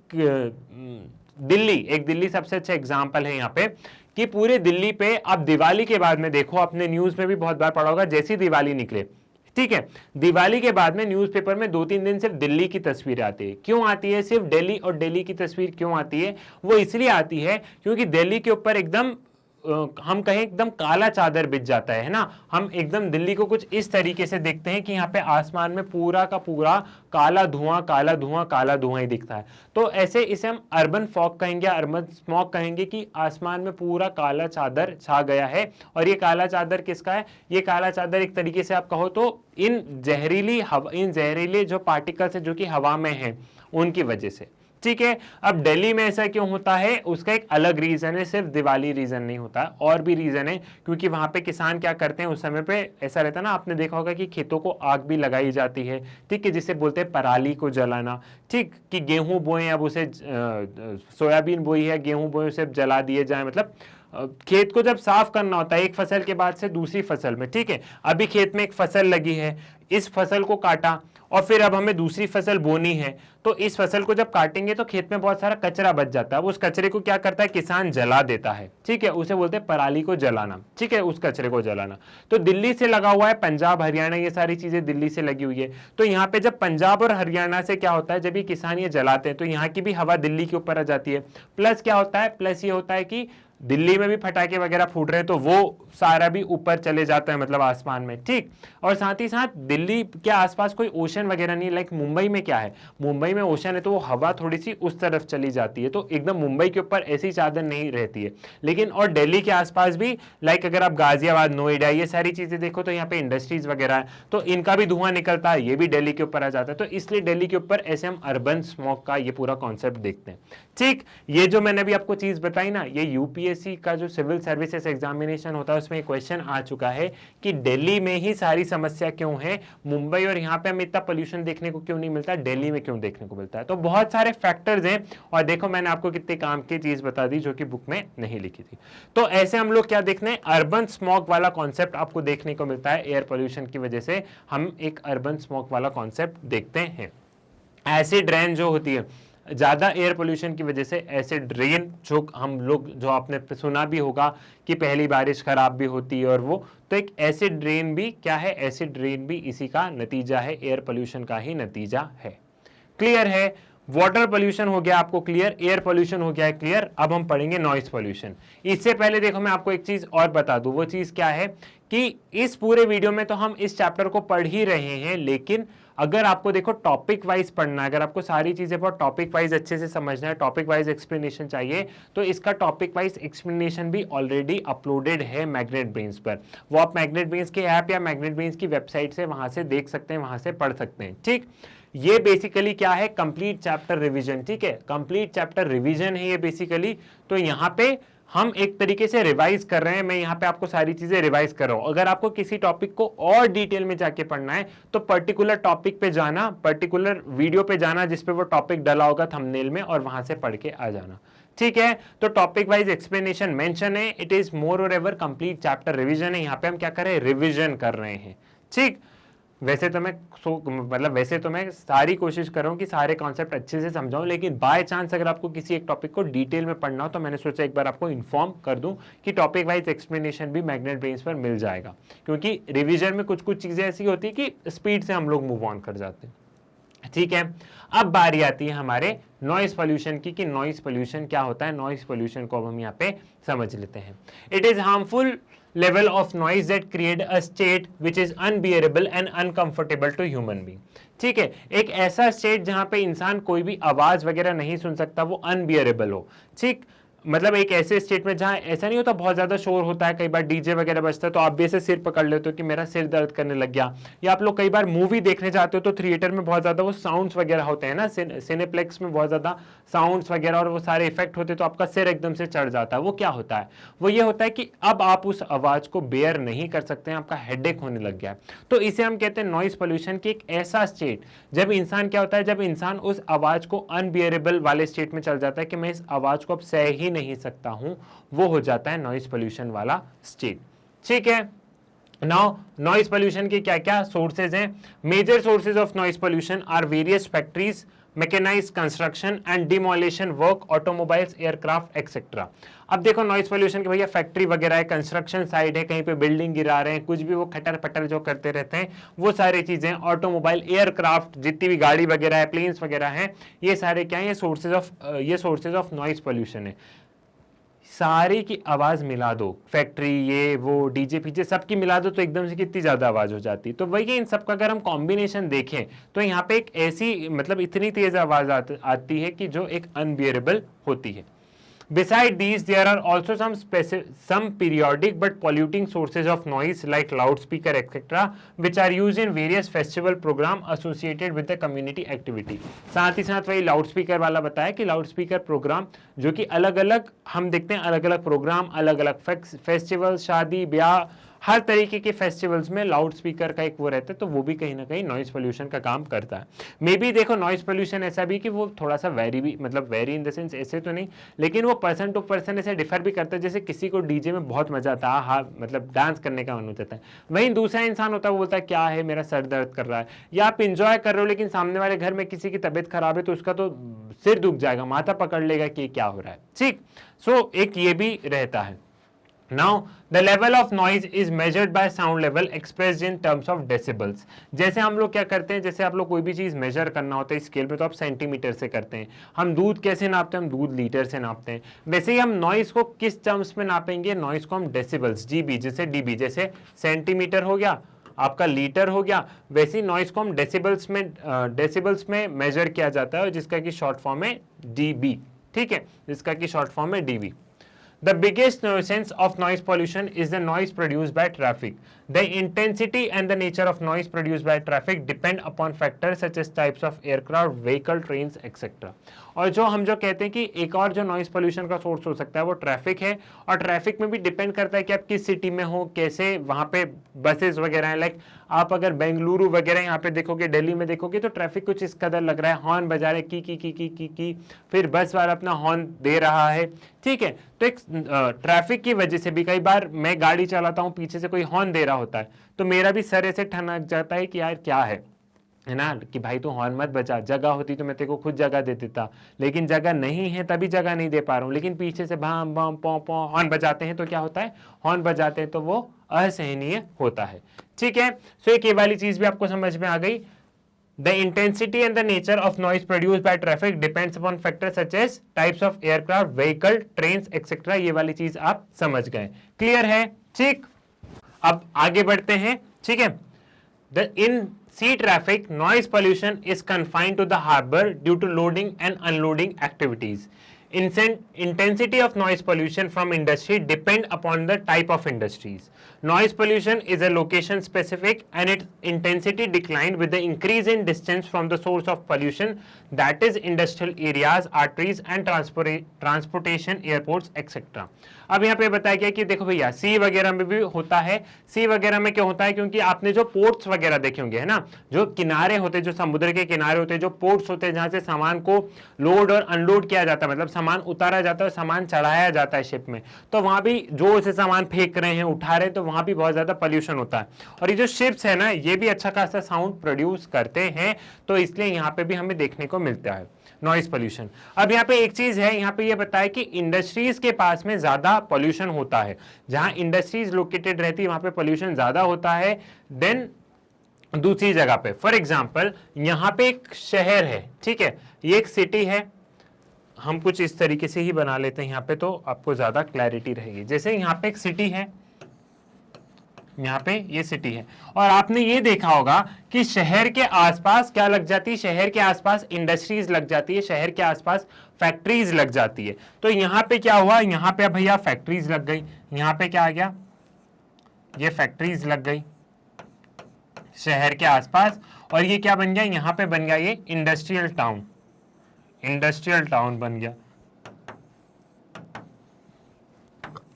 दिल्ली सबसे अच्छा एग्जाम्पल है यहाँ पे, कि पूरे दिल्ली पे आप दिवाली के बाद में देखो, आपने न्यूज में भी बहुत बार पढ़ा होगा, जैसी दिवाली निकले, ठीक है, दिवाली के बाद में न्यूज़पेपर में 2-3 दिन सिर्फ दिल्ली की तस्वीर आती है। क्यों आती है सिर्फ दिल्ली, और दिल्ली की तस्वीर क्यों आती है? वो इसलिए आती है क्योंकि दिल्ली के ऊपर एकदम हम कहें एकदम काला चादर बिछ जाता है ना, हम एकदम दिल्ली को कुछ इस तरीके से देखते हैं कि यहाँ पे आसमान में पूरा का पूरा काला धुआं काला धुआं काला धुआं ही दिखता है। तो ऐसे इसे हम अर्बन फॉग कहेंगे, अर्बन स्मॉग कहेंगे कि आसमान में पूरा काला चादर छा गया है। और ये काला चादर किसका है? ये काला चादर एक तरीके से आप कहो तो इन जहरीले जो पार्टिकल्स है जो कि हवा में है उनकी वजह से, ठीक है। अब दिल्ली में ऐसा क्यों होता है, उसका एक अलग रीजन है, सिर्फ दिवाली रीजन नहीं होता, और भी रीजन है, क्योंकि वहां पे किसान क्या करते हैं उस समय पे, ऐसा रहता है ना, आपने देखा होगा कि खेतों को आग भी लगाई जाती है, ठीक है, जिसे बोलते हैं पराली को जलाना, ठीक, कि गेहूं बोए, अब उसे सोयाबीन बोई है, गेहूं बोए, उसे जला दिए जाए, मतलब खेत को जब साफ करना होता है एक फसल के बाद से दूसरी फसल में, ठीक है, अभी खेत में एक फसल लगी है, इस फसल को काटा और फिर अब हमें दूसरी फसल बोनी है, तो इस फसल को जब काटेंगे तो खेत में बहुत सारा कचरा बच जाता है, उस कचरे को क्या करता है किसान जला देता है, ठीक है, उसे बोलते हैं पराली को जलाना, ठीक है, उस कचरे को जलाना। तो दिल्ली से लगा हुआ है, पंजाब हरियाणा ये सारी चीजें दिल्ली से लगी हुई है, तो यहाँ पे जब पंजाब और हरियाणा से क्या होता है, जब ये किसान ये जलाते हैं तो यहाँ की भी हवा दिल्ली के ऊपर आ जाती है। प्लस क्या होता है, प्लस ये होता है कि दिल्ली में भी पटाखे वगैरह फूट रहे हैं तो वो सारा भी ऊपर चले जाता है, मतलब आसमान में, ठीक। और साथ ही साथ दिल्ली के आसपास कोई ओशन वगैरह नहीं, लाइक मुंबई में क्या है, मुंबई में ओशन है तो वो हवा थोड़ी सी उस तरफ चली जाती है, तो एकदम मुंबई के ऊपर ऐसी चादर नहीं रहती है। लेकिन और दिल्ली के आसपास भी, लाइक अगर आप गाजियाबाद, नोएडा ये सारी चीजें देखो तो यहाँ पे इंडस्ट्रीज वगैरह है, तो इनका भी धुआं निकलता है, ये भी दिल्ली के ऊपर आ जाता है, तो इसलिए दिल्ली के ऊपर ऐसे हम अर्बन स्मॉग का ये पूरा कॉन्सेप्ट देखते हैं, ठीक। ये जो मैंने अभी आपको चीज बताई ना, ये यूपीएससी का जो सिविल सर्विसेज एग्जामिनेशन होता है उसमें क्वेश्चन आ चुका है कि दिल्ली में ही सारी समस्या क्यों है, मुंबई और यहाँ पे हमें इतना पोल्यूशन देखने को क्यों नहीं मिलता, दिल्ली में क्यों देखने को मिलता है। तो बहुत सारे फैक्टर्स हैं, और देखो मैंने आपको कितने काम की चीज बता दी जो कि बुक में नहीं लिखी थी। तो ऐसे हम लोग क्या देखते हैं, अर्बन स्मॉग वाला कॉन्सेप्ट आपको देखने को मिलता है, एयर पोल्यूशन की वजह से हम एक अर्बन स्मॉग वाला कॉन्सेप्ट देखते हैं। एसिड रेन जो होती है, ज्यादा एयर पोल्यूशन की वजह से एसिड रेन, जो हम लोग जो आपने सुना भी होगा कि पहली बारिश खराब भी होती है, और वो तो एक एसिड रेन भी क्या है, एसिड रेन भी इसी का नतीजा है, एयर पोल्यूशन का ही नतीजा है। क्लियर है? वाटर पोल्यूशन हो गया आपको क्लियर, एयर पोल्यूशन हो गया है क्लियर। अब हम पढ़ेंगे नॉइस पोल्यूशन। इससे पहले देखो मैं आपको एक चीज और बता दूं, वो चीज क्या है कि इस पूरे वीडियो में तो हम इस चैप्टर को पढ़ ही रहे हैं, लेकिन अगर आपको देखो टॉपिक वाइज पढ़ना है, अगर आपको सारी चीजें बहुत टॉपिक वाइज अच्छे से समझना है, टॉपिक वाइज एक्सप्लेनेशन चाहिए, तो इसका टॉपिक वाइज एक्सप्लेनेशन भी ऑलरेडी अपलोडेड है मैग्नेट ब्रेन्स पर। वो आप मैग्नेट ब्रेन्स के ऐप या मैग्नेट ब्रेन्स की वेबसाइट से वहां से देख सकते हैं, वहां से पढ़ सकते हैं, ठीक। ये बेसिकली क्या है, कंप्लीट चैप्टर रिवीजन, ठीक है, कंप्लीट चैप्टर रिवीजन है ये बेसिकली। तो यहाँ पे हम एक तरीके से रिवाइज कर रहे हैं। मैं यहाँ पे आपको सारी चीजें रिवाइज कर रहा हूं। अगर आपको किसी टॉपिक को और डिटेल में जाके पढ़ना है तो पर्टिकुलर टॉपिक पे जाना, पर्टिकुलर वीडियो पे जाना जिसपे वो टॉपिक डला होगा थंबनेल में, और वहां से पढ़ के आ जाना। ठीक है, तो टॉपिक वाइज एक्सप्लेनेशन मेंशन है। इट इज मोर और एवर कंप्लीट चैप्टर रिवीजन है। यहाँ पे हम क्या कर रहे हैं, रिवीजन कर रहे हैं। ठीक, वैसे तो मैं सारी कोशिश कर रहा हूं कि सारे कॉन्सेप्ट अच्छे से समझाऊं, लेकिन बाय चांस अगर आपको किसी एक टॉपिक को डिटेल में पढ़ना हो तो मैंने सोचा एक बार आपको इन्फॉर्म कर दूं कि टॉपिक वाइज एक्सप्लेनेशन भी मैग्नेट ब्रेन्स पर मिल जाएगा, क्योंकि रिवीजन में कुछ कुछ चीजें ऐसी होती है कि स्पीड से हम लोग मूव ऑन कर जाते हैं। ठीक है, अब बारी आती है हमारे नॉइस पोल्यूशन की, कि नॉइस पोल्यूशन क्या होता है। नॉइस पोल्यूशन को अब हम यहाँ पे समझ लेते हैं। It is harmful level of noise that create a state which is unbearable and uncomfortable to human being। ठीक है, एक ऐसा स्टेट जहां पे इंसान कोई भी आवाज वगैरह नहीं सुन सकता, वो अनबियरेबल हो। ठीक, मतलब एक ऐसे स्टेट में जहां ऐसा नहीं होता बहुत ज्यादा शोर होता है, कई बार डीजे वगैरह बजता है तो आप भी ऐसे सिर पकड़ लेते हो कि मेरा सिर दर्द करने लग गया। या आप लोग कई बार मूवी देखने जाते हो तो थिएटर में बहुत ज्यादा वो साउंड्स वगैरह होते हैं ना, सिनेप्लेक्स में बहुत ज्यादा साउंड्स वगैरह और वो सारे इफेक्ट होते हैं तो आपका सिर एकदम से चढ़ जाता है। वो क्या होता है, वो ये होता है कि अब आप उस आवाज को बेयर नहीं कर सकते हैं, आपका हेडेक होने लग गया है। तो इसे हम कहते हैं नॉइस पोल्यूशन की एक ऐसा स्टेट जब इंसान क्या होता है, जब इंसान उस आवाज को अनबियरेबल वाले स्टेट में चल जाता है कि मैं इस आवाज को अब सह ही नहीं सकता हूं, वो हो जाता है नॉइस पोल्यूशन वाला स्टेट। ठीक है, नाउ नॉइस पोल्यूशन के क्या क्या सोर्सेज हैं। Major sources of noise pollution are various factories, mechanised construction and demolition work, automobiles, aircraft etcetera. अब देखो नॉइस पोल्यूशन के भैया फैक्ट्री वगैरह है, कंस्ट्रक्शन साइट है, कहीं पे बिल्डिंग गिरा रहे हैं, कुछ भी वो खटर पटर जो करते रहते हैं, वो सारी चीजें, ऑटोमोबाइल, एयरक्राफ्ट, जितनी भी गाड़ी वगैरह है, प्लेन्स वगैरह हैं, ये सारे क्या है, ये सोर्सेज ऑफ नॉइस पोल्यूशन है। सारी की आवाज मिला दो, फैक्ट्री, ये वो, डीजे पीजे सबकी मिला दो तो एकदम से कितनी ज्यादा आवाज हो जाती। तो वही इन सबका अगर हम कॉम्बिनेशन देखें तो यहाँ पे एक ऐसी मतलब इतनी तेज आवाज आती है कि जो एक अनबियरेबल होती है। Beside these, there are also some periodic but polluting sources of noise like loudspeaker, etc., which are used in various festival program associated with the community activity। साथ ही साथ वही लाउडस्पीकर वाला बताया कि लाउडस्पीकर प्रोग्राम जो कि अलग अलग हम देखते हैं, अलग अलग प्रोग्राम, अलग अलग फेस्टिवल, शादी ब्याह, हर तरीके के फेस्टिवल्स में लाउड स्पीकर का एक वो रहता है, तो वो भी कहीं ना कहीं नॉइस पोल्यूशन का काम करता है। मे बी देखो नॉइस पोल्यूशन ऐसा भी कि वो थोड़ा सा वेरी इन द सेंस ऐसे तो नहीं, लेकिन वो पर्सन टू पर्सन ऐसे डिफर भी करता है। जैसे किसी को डीजे में बहुत मजा आता है, हाँ मतलब डांस करने का मन हो जाता है, वहीं दूसरा इंसान होता है वो बोलता है क्या है मेरा सर दर्द कर रहा है। या आप इंजॉय कर रहे हो लेकिन सामने वाले घर में किसी की तबीयत खराब है तो उसका तो सिर दुख जाएगा, माथा पकड़ लेगा कि क्या हो रहा है। ठीक, सो एक ये भी रहता है। Now, the level of noise is measured by sound level expressed in terms of decibels। जैसे हम लोग क्या करते हैं, जैसे आप लोग कोई भी चीज मेजर करना होता है स्केल पे तो आप सेंटीमीटर से करते हैं। हम दूध कैसे नापते हैं, हम दूध लीटर से नापते हैं। वैसे ही हम नॉइस को किस टर्म्स में नापेंगे, नॉइस को हम डेसिबल्स, जीबी जैसे डीबी, जैसे सेंटीमीटर हो गया आपका, लीटर हो गया, वैसे ही नॉइस को हम डेसिबल्स में मेजर किया जाता है, जिसका की शॉर्ट फॉर्म है डीबी। ठीक है, जिसका की शॉर्ट फॉर्म है dB. The biggest nuisance of noise pollution is the noise produced by traffic. The intensity and the nature of noise produced by traffic depend upon factors such as types of aircraft, vehicle, trains, etc. और जो हम जो कहते हैं कि एक और जो नॉइस पोल्यूशन का सोर्स हो सकता है वो ट्रैफिक है, और ट्रैफिक में भी डिपेंड करता है कि आप किस सिटी में हो, कैसे वहाँ पे बसेस वगैरह हैं। लाइक आप अगर बेंगलुरु वगैरह यहाँ पे देखोगे, दिल्ली में देखोगे तो ट्रैफिक कुछ इस कदर लग रहा है, हॉर्न बजा रहे की, फिर बस वाला अपना हॉर्न दे रहा है। ठीक है, तो एक ट्रैफिक की वजह से भी कई बार मैं गाड़ी चलाता हूँ, पीछे से कोई हॉर्न दे रहा होता है तो मेरा भी सर ऐसे ठनक जाता है कि यार क्या है ना, कि भाई तू हॉर्न मत बजा, जगह होती तो मैं तेरे को खुद जगह दे देता, लेकिन जगह नहीं है तभी जगह नहीं दे पा रहा हूँ। लेकिन पीछे से भाम भाम पौ पौ हॉर्न बजाते हैं तो क्या होता है, हॉर्न बजाते हैं तो वो असहनीय होता है। ठीक है, सो एक ये वाली चीज भी आपको समझ में आ गई। The intensity and the nature of noise produced by traffic depends upon factors such as types of aircraft, vehicle, trains, etc. ये वाली चीज आप समझ गए, क्लियर है। ठीक, अब आगे बढ़ते हैं। ठीक है, in sea traffic, noise pollution is confined to the harbor due to loading and unloading activities। Intensity of noise pollution from industry depend upon the type of industries. Noise pollution is a location specific and its intensity decline with the increase in distance from the source of pollution, that is industrial areas, arteries and transportation, airports etc. अब यहाँ पे बताया गया कि देखो भैया सी वगैरह में भी होता है। सी वगैरह में क्या होता है, क्योंकि आपने जो पोर्ट्स वगैरह देखे होंगे है ना, जो किनारे होते हैं, जो समुद्र के किनारे होते हैं, जो पोर्ट्स होते हैं जहां से सामान को लोड और अनलोड किया जाता है, मतलब सामान उतारा जाता है और सामान चढ़ाया जाता है शिप में, तो वहां भी जोर से सामान फेंक रहे हैं, उठा रहे हैं, तो वहां भी बहुत ज्यादा पॉल्यूशन होता है। और ये जो शिप्स है ना, ये भी अच्छा खासा साउंड प्रोड्यूस करते हैं, तो इसलिए यहाँ पे भी हमें देखने को मिलता है नॉइस पोल्यूशन। अब यहाँ पे एक चीज है, यहाँ पे ये बताया कि इंडस्ट्रीज के पास में ज्यादा पोल्यूशन होता है, जहां इंडस्ट्रीज लोकेटेड रहती है वहां पे पोल्यूशन ज्यादा होता है देन दूसरी जगह पे। फॉर एग्जांपल यहाँ पे एक शहर है, ठीक है, ये एक सिटी है, हम कुछ इस तरीके से ही बना लेते हैं यहाँ पे, तो आपको ज्यादा क्लैरिटी रहेगी। जैसे यहाँ पे एक सिटी है, यहाँ पे ये सिटी है, और आपने ये देखा होगा कि शहर के आसपास क्या लग जाती है, शहर के आसपास इंडस्ट्रीज लग जाती है, शहर के आसपास फैक्ट्रीज लग जाती है। तो यहाँ पे क्या हुआ, यहाँ पे भैया फैक्ट्रीज लग गई, यहाँ पे क्या आ गया, ये फैक्ट्रीज लग गई शहर के आसपास, और ये क्या बन गया, यहाँ पे बन गया ये इंडस्ट्रियल टाउन, इंडस्ट्रियल टाउन बन गया।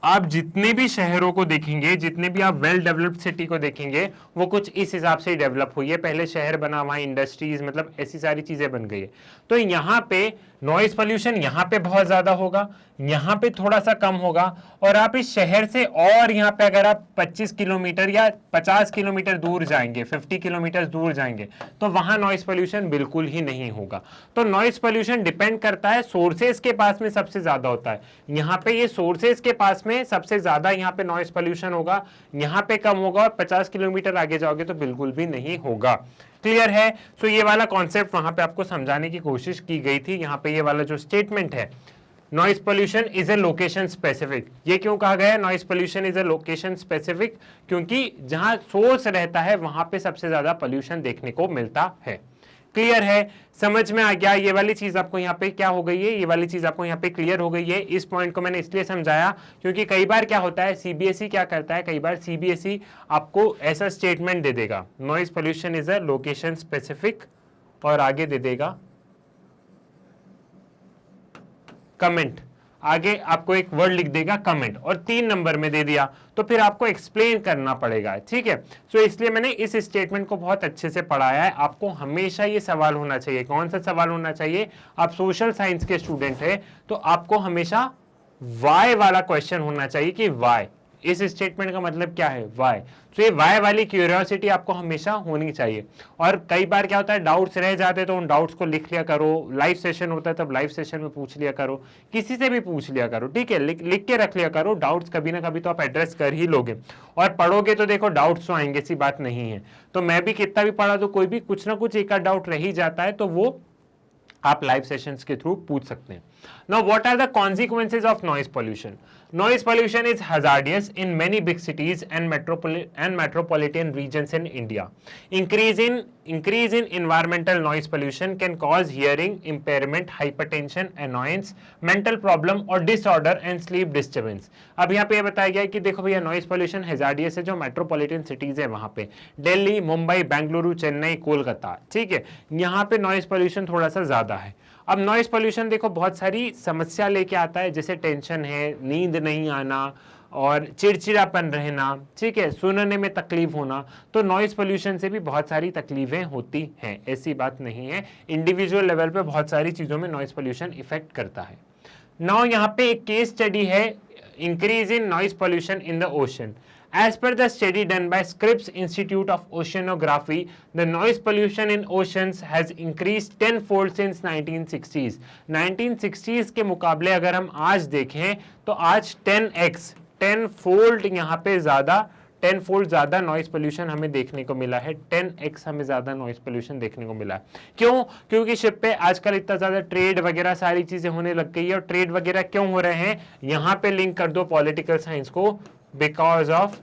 आप जितने भी शहरों को देखेंगे, जितने भी आप वेल डेवलप्ड सिटी को देखेंगे, वो कुछ इस हिसाब से डेवलप हुई है। पहले शहर बना, वहां इंडस्ट्रीज, मतलब ऐसी सारी चीजें बन गई है। तो यहाँ पे नॉइस पोल्यूशन यहाँ पे बहुत ज्यादा होगा, यहाँ पे थोड़ा सा कम होगा, और आप इस शहर से और यहाँ पे अगर आप 25 किलोमीटर या 50 किलोमीटर दूर जाएंगे, 50 किलोमीटर दूर जाएंगे, तो वहां नॉइस पोल्यूशन बिल्कुल ही नहीं होगा। तो नॉइस पोल्यूशन डिपेंड करता है, सोर्सेज के पास में सबसे ज्यादा होता है। यहाँ पे ये सोर्सेज के पास में सबसे ज्यादा यहाँ पे नॉइस पोल्यूशन होगा, यहाँ पे कम होगा, और 50 किलोमीटर आगे जाओगे तो बिल्कुल भी नहीं होगा। क्लियर है? सो ये वाला कॉन्सेप्ट वहां पे आपको समझाने की कोशिश की गई थी। यहाँ पे ये वाला जो स्टेटमेंट है, noise pollution is a location specific, ये क्यों कहा गया है noise pollution is a location specific, क्योंकि जहां सोर्स रहता है वहां पे सबसे ज्यादा पोल्यूशन देखने को मिलता है। क्लियर है? समझ में आ गया? ये वाली चीज आपको यहाँ पे क्या हो गई है, ये वाली चीज आपको यहाँ पे क्लियर हो गई है। इस पॉइंट को मैंने इसलिए समझाया क्योंकि कई बार क्या होता है, सीबीएसई क्या करता है, कई बार सीबीएसई आपको ऐसा स्टेटमेंट दे देगा, noise pollution is a location specific, और आगे दे देगा कमेंट, आगे आपको एक वर्ड लिख देगा कमेंट, और 3 नंबर में दे दिया, तो फिर आपको एक्सप्लेन करना पड़ेगा। ठीक है, सो इसलिए मैंने इस स्टेटमेंट को बहुत अच्छे से पढ़ाया है। आपको हमेशा ये सवाल होना चाहिए, कौन सा सवाल होना चाहिए, आप सोशल साइंस के स्टूडेंट हैं तो आपको हमेशा वाई वाला क्वेश्चन होना चाहिए कि वाई, इस स्टेटमेंट का मतलब क्या है, वाई। तो ये वाई वाली क्यूरियोसिटी आपको हमेशा होनी चाहिए। और कई बार क्या होता है, डाउट्स रह जाते हैं तो उन डाउट्स को लिख लिया करो, लाइव सेशन होता है तब लाइव सेशन में पूछ लिया करो, किसी से भी पूछ लिया करो, ठीक है, लिख के रख लिया करो। डाउट्स कभी ना कभी तो आप एड्रेस कर ही लोगे, और पढ़ोगे तो देखो डाउट्स तो आएंगे, ऐसी बात नहीं है। तो मैं भी कितना भी पढ़ा तो कोई भी कुछ ना कुछ एक आध डाउट रह ही जाता है, तो वो आप लाइव सेशंस के थ्रू पूछ सकते हैं। Now, what are the consequences of noise pollution? Noise pollution is hazardous in many big cities and metropolitan regions in India. Increase in environmental noise pollution can cause hearing impairment, hypertension, annoyance, mental problem और disorder and sleep disturbance. अब यहाँ पे ये बताया गया है कि देखो भैया noise pollution hazardous है जो metropolitan cities है वहाँ पे, दिल्ली, मुंबई, बेंगलुरु, चेन्नई, कोलकाता, ठीक है, यहाँ पे noise pollution थोड़ा सा ज्यादा है। अब नॉइस पोल्यूशन देखो बहुत सारी समस्या लेके आता है, जैसे टेंशन है, नींद नहीं आना और चिड़चिड़ापन रहना, ठीक है, सुनने में तकलीफ होना। तो नॉइस पोल्यूशन से भी बहुत सारी तकलीफें होती हैं, ऐसी बात नहीं है। इंडिविजुअल लेवल पे बहुत सारी चीज़ों में नॉइस पोल्यूशन इफेक्ट करता है। नाउ यहाँ पे एक केस स्टडी है, increase in noise pollution in the ocean. As per the study done by Scripps Institute of Oceanography, the noise pollution in oceans has increased 10-fold since 1960s. 1960s के मुकाबले अगर हम आज देखें तो आज 10 यहाँ पे ज़्यादा, 10 फोल्ड ज़्यादा नॉइस पोल्यूशन हमें देखने को मिला है, 10x हमें ज़्यादा नॉइस पोल्यूशन देखने को मिला है। क्यों? क्योंकि शिप पे आजकल इतना ज़्यादा ट्रेड वगैरह सारी चीज़ें होने लग गई है। और ट्रेड वगैरह क्यों हो रहे हैं, यहाँ पे लिंक कर दो पॉलिटिकल साइंस को, because of